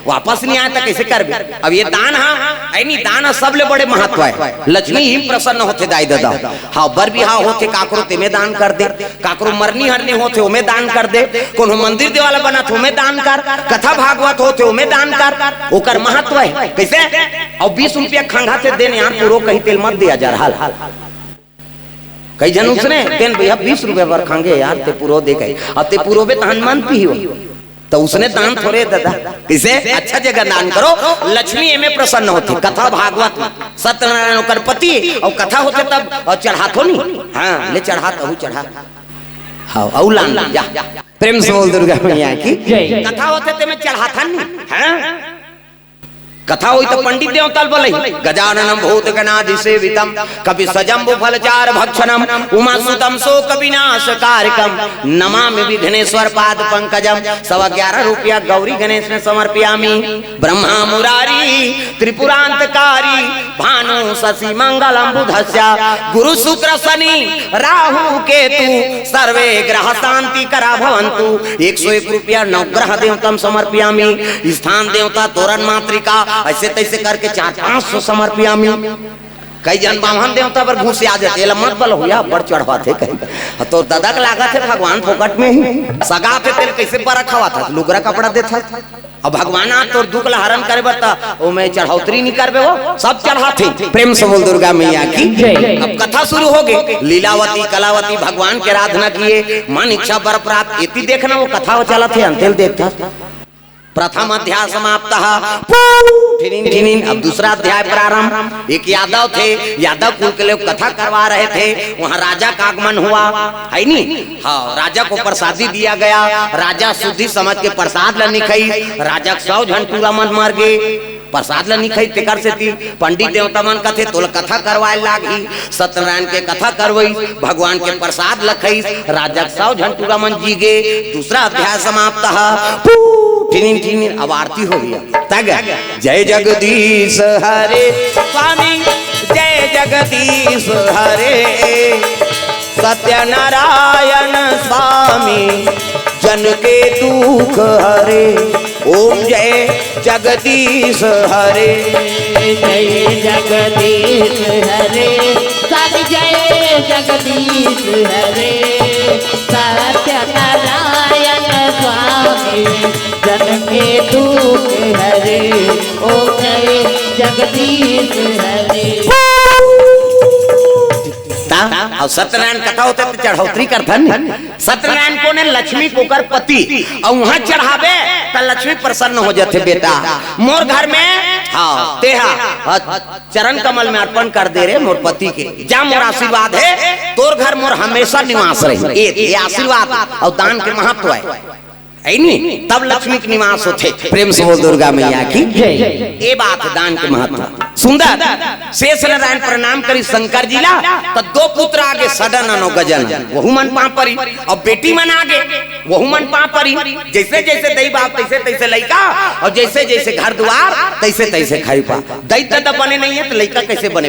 वापस नहीं आया था कैसे कर भी। अब ये दान है नहीं, दान सबले बड़े महत्व है। लक्ष्मी ही प्रसन्न होते दाई दादा। हाँ बर भी हाँ होते काकरो ते में दान कर दे, काकरो मरनी हरनी होते उमें दान कर दे, कोनो मंदिर देवाला बना तो उमें दान कर, कथा भागवत होते उमें दान कर, ओकर महत्व है कैसे। और 20 रुपया खंगा से देने यहाँ पूरो कहीं तेल मत दिया जा रहा। कई जन उसने तेन भैया 20 रुपया पर खांगे यार ते पूरो दे गए, अब ते पूरो में दान मानती हो तो उसने दान थोड़े दादा किसे अच्छा जगह दान करो। लक्ष्मी में प्रसन्न होती। कथा भागवत में सत्यनारायण कर पति और कथा होते तब और चढ़ा तो नहीं। हाँ ले चढ़ा तो चढ़ा हाँ औलान जा प्रेम से बोल दुर्गा मैया की कथा होते ते में चढ़ा था नहीं। हाँ कथा हुई तो पंडित देवताल बोले गजाननम भूत गणाधि सेवितम कवि सजम्बु फलचार भक्षणम उमा सुतम शोक विनाश कारकम नमामि विघ्नेश्वर पाद पंकजम। 11.25 रुपया गौरी गणेश ने समर्पयामि। ब्रह्मा मुरारी त्रिपुरांतकारी भानु शशि मंगलम बुधस्य गुरु शुक्र शनि राहु केतु सर्वे ग्रह शांति करा भवन्तु। 101 रुपया नवग्रह देवतम समर्पयामि। स्थान देवता तोरण मातृका ऐसे तैसे करके 400-500 समर्पयामि। कई जन बामन देवता पर घूस आ जाते मत बल हुआ बड़ चढ़वाते कहीं तो दादा का लागत है भगवान फोकट में ही सगा पे तेल कैसे बड़ा खवा था लुगरा कपड़ा देता। अब भगवान आ तो दुख हरण करे बता वो मैं चढ़ौतरी नहीं करबे वो सब चढ़ाते। प्रेम से बोल दुर्गा मैया की। अब कथा शुरू हो गई। लीलावती कलावती भगवान के आराधना किए, मन इच्छा वर प्राप्त इति देखना वो कथा वो चला थे अंतिल देखता। प्रथम अध्याय समाप्त। अब दूसरा अध्याय प्रारंभ। एक यादव थे, यादव कुल के लोग कथा करवा रहे थे, वहाँ राजा का आगमन हुआ है नहीं। हाँ राजा को प्रसादी दिया गया। राजा शुद्धि समझ के प्रसाद ला निखाई। राजा 100 झंटूरा मन मर गए प्रसाद ला निखाई तेकर से थी। पंडित देवता मन कथे तो कथा करवाए लागी। सत्यनारायण के कथा करवई, भगवान के प्रसाद लखई। राजा 100 झंटूरा मन जी गए। दूसरा अध्याय समाप्त। अब आरती हो गया। जय जगदीश हरे स्वामी जय जगदीश हरे सत्यनारायण स्वामी जन के दुख हरे। ओम जय जगदीश हरे जय जगदीश हरे स्वामी जय जगदीश हरे सत्यनारायण स्वामी जन के दुख हरे। ओ जय जगदीश हरे। और सत्यनारायण कथा होते तो चढ़ौतरी करता सत्यनारायण को ने लक्ष्मी को कर पति और वहाँ चढ़ावे तो लक्ष्मी प्रसन्न हो जाते। बेटा मोर घर में हाँ तेहा चरण कमल में अर्पण कर दे रे मोर पति के, जा मोर आशीर्वाद है तोर घर मोर हमेशा निवास रहे। ये आशीर्वाद और दान के महत्व है नहीं। तब लक्ष्मी के निवास होते। प्रेम से बोल दुर्गा मैया की। ये बात है दान के महत्व। सुंदर शेष नारायण प्रणाम करी शंकर जी ला तो 2 पुत्र आगे सडन अनो गजन वहु मन पापरी और बेटी मन आगे वहु मन पापरी। जैसे जैसे दई बाप तैसे तैसे लइका और जैसे जैसे घर द्वार तैसे तैसे खाई पा। दई तो बने नहीं है तो लइका कैसे बने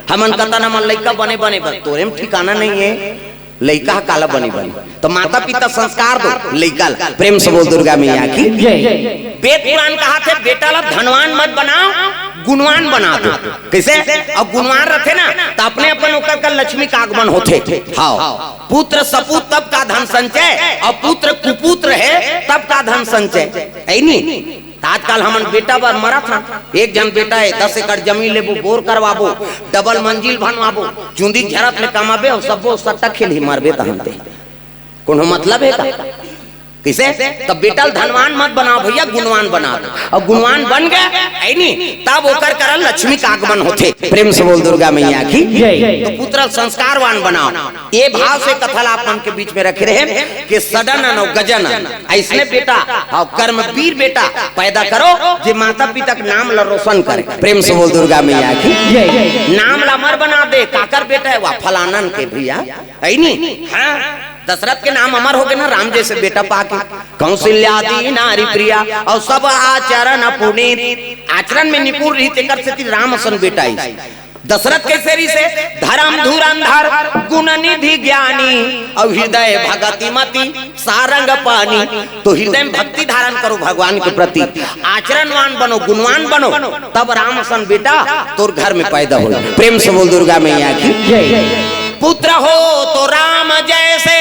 हमन कहता ना मन लइका बने तोरे में ठिकाना नहीं है। लइका काला बनी तो माता पिता संस्कार दो लइका। प्रेम से बोल दुर्गा मैया की। वेद पुराण कहा थे बेटा ला धनवान मत बनाओ गुणवान बना दो। कैसे अब गुणवान रहते ना तो अपने अपन होकर का लक्ष्मी का आगमन होते। हाँ पुत्र सपूत तब का धन संचय और पुत्र कुपुत्र है तब का धन संचय है नहीं। आजकल हमन बेटा बार मरा था। एक जन बेटा है 10 एकड़ जमीन लेबो बोर करवाबो डबल मंजिल बनवाबो चुंदी झरत ले कमाबे और सबो सट्टा खेल ही मारबे त हमते कोनो मतलब है का किसे। तब बेटा धनवान मत बनाओ भैया गुणवान बना दो और गुणवान बन गए है नहीं तब ओकर करल लक्ष्मी का आगमन होते। प्रेम से बोल दुर्गा मैया की। तो पुत्र संस्कारवान बनाओ। ये भाव से कथा आपन के बीच में रखे रहे कि सडन और गजन ऐसने बेटा और कर्मवीर बेटा पैदा करो जो माता पिता के नाम ला रोशन करे। प्रेम से बोल दुर्गा मैया की। नाम ला अमर बना दे काकर बेटा है वह फलानन के भैया है नहीं। हाँ दशरथ के नाम अमर हो गए ना राम जैसे बेटा पाके। कौशल्यादि नारी प्रिया और सब आचरण पुनीत आचरण में निपुण रही तेकर से राम सन बेटा दशरथ केसरी से धर्म धुरंधर गुण निधि ज्ञानी और हृदय भगति मति सारंग पानी। तो हृदय में भक्ति धारण करो भगवान के प्रति, आचरणवान बनो, गुणवान बनो, तब राम सन बेटा तोर घर में पैदा हो। प्रेम से बोल दुर्गा मैया की जय। पुत्र हो तो राम जैसे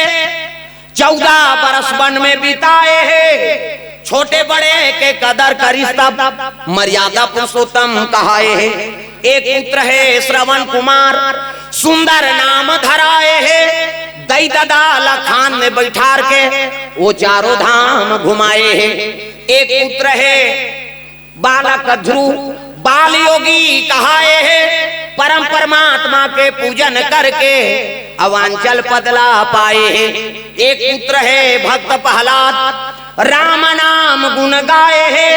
14 बरस वन में बिताए हैं, छोटे बड़े के कदर करिश्ता मर्यादा पुरुषोत्तम कहाए है। एक पुत्र है श्रवण कुमार सुंदर नाम धराए है, दई ददा लखान में बैठार के वो चारों धाम घुमाए है। एक पुत्र है बालक ध्रुव बाल योगी कहाए है, परम परमात्मा के पूजन करके अवांचल पदला पाए है। एक पुत्र है भक्त प्रहलाद राम नाम गुण गाए है,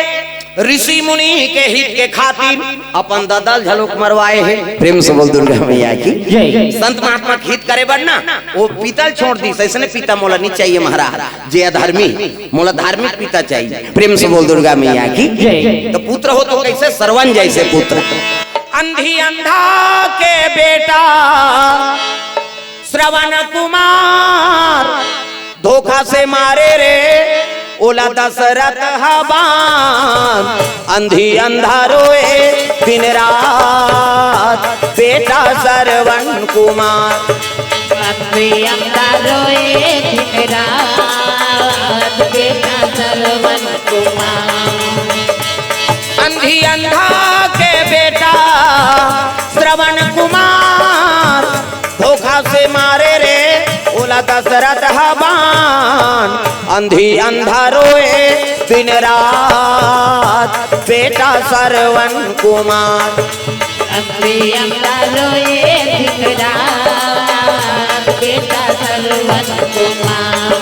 ऋषि मुनि के हित के खातिर अपन ददल झलोक मरवाए हैं। प्रेम से बोल दुर्गा मैया की जय। संत महात्मा के हित करे बढ़ना वो पीतल छोड़ दी, ऐसे पिता मोला नहीं चाहिए महाराज, जे अधर्मी मोला धार्मिक पिता चाहिए। प्रेम से बोल दुर्गा मैया की जय। तो पुत्र हो तो कैसे सरवन जैसे पुत्र। अंधी अंधा के बेटा श्रवण कुमार धोखा से मारे रे ओला दशरथ हबान। अंधी अंधा रोए दिन रात बेटा श्रवण कुमार। अंधी अंधा रोए दिन रात बेटा श्रवण कुमार। अंधी अंधा के बेटा श्रवण कुमार धोखा से मारे रे ओला दशरथ हबान। अंधी अंधा रोए दिन रात बेटा श्रवण कुमार। अंधी अंधा रोए दिन रात बेटा श्रवण कुमार।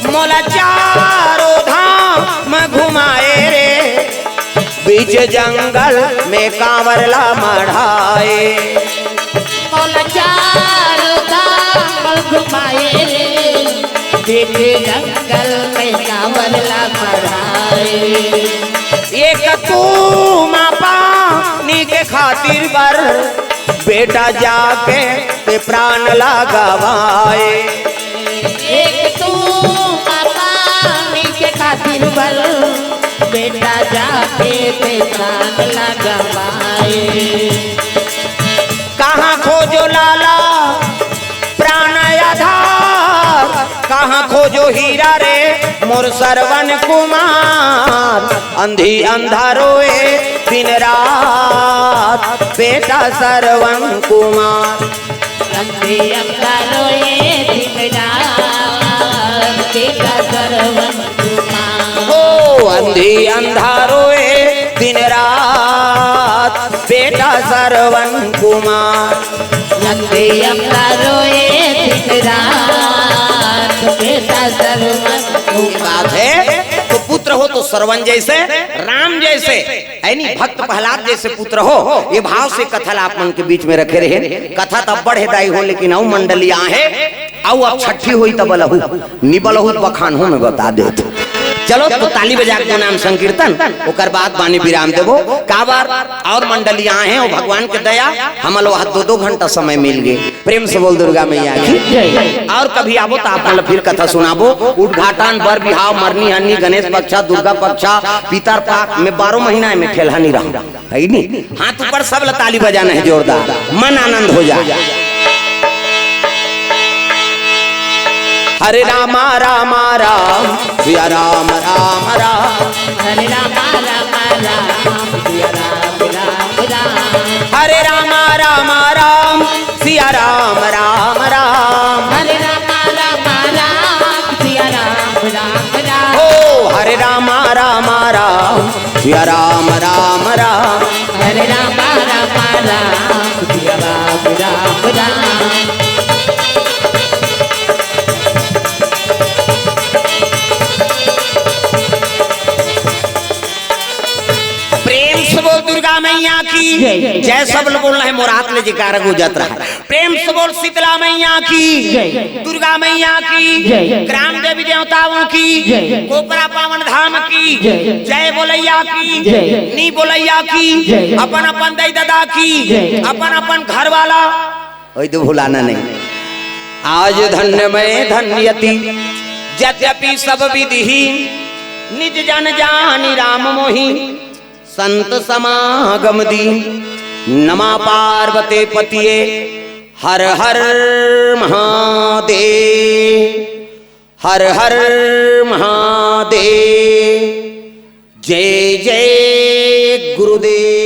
मोला चारों धाम घुमाए रे, बीच जंगल में कांवरला मढ़ाए। मोला चारों धाम घुमाए रे, बीच जंगल में कांवरला मढ़ाए। एक कुआं पानी के खातिर बर बेटा जाके ते प्राण लगावाए। एक तू पानी के खातिर बल बेटा जाके ते प्राण लगवाए। कहाँ खोजो लाला प्राण आधार, कहाँ खोजो हीरा रे मोर श्रवण कुमार। अंधी अंधा रोए दिन रात बेटा श्रवण कुमार। अंधी अंधा रोए दिन रात बेटा श्रवण कुमार। हो अंधी अंधा रोए दिन रात बेटा श्रवण कुमार। अंधी अंधा रोए दिन रात बेटा श्रवण कुमार। बात है तो पुत्र हो तो श्रवण जैसे राम जैसे यानी भक्त प्रहलाद जैसे पुत्र हो। ये भाव से कथा आप मन के बीच में रखे रहे। कथा तब बढ़े दाई हो लेकिन औ मंडलियां है औ अब छठी हुई तब लहू निबलहू बखान हो में बता दे। चलो तो ताली बजा के नाम संकीर्तन ओकर बाद बानी विराम देवो काबार और मंडलियां हैं और भगवान के दया हम लोग 2-2 घंटा समय मिल गए। प्रेम से बोल दुर्गा मैया की। और कभी आवो तो आप फिर कथा सुनाबो। उद्घाटन बर बिहाव मरनी हनी गणेश पक्षा दुर्गा पक्षा पितर पाक में 12 महीना में ठेलहानी रहा है नी। हाथ ऊपर सब ताली बजाना है जोरदार, मन आनंद हो जाए। हरे रामा रामा राम सिया राम राम राम। हरे रामा रामा राम सिया राम राम राम। हरे रामा रामा राम सिया राम राम राम। हरे रामा रामा राम सिया राम राम राम। ओ हरे रामा रामा राम सिया राम राम राम। हरे रामा रामा राम सिया राम राम राम। प्रेम से बोल दुर्गा मैया की जय सब लोग बोलना है मोरात ले जिकार गुजर रहा है। प्रेम से बोल शीतला मैया की, दुर्गा मैया की, ग्राम देवी देवताओं की, कोपरा पावन धाम की जय बोलैया की, नी बोलैया की, अपन अपन दई दादा की, अपन अपन घर वाला वही तो भुलाना नहीं। आज धन्य में धन्यति यद्यपि सब विधि निज जन जानी राम मोहि संत समागम दी। नमा पार्वते पतिये हर हर महादेव, हर हर महादेव, जय जय गुरुदेव।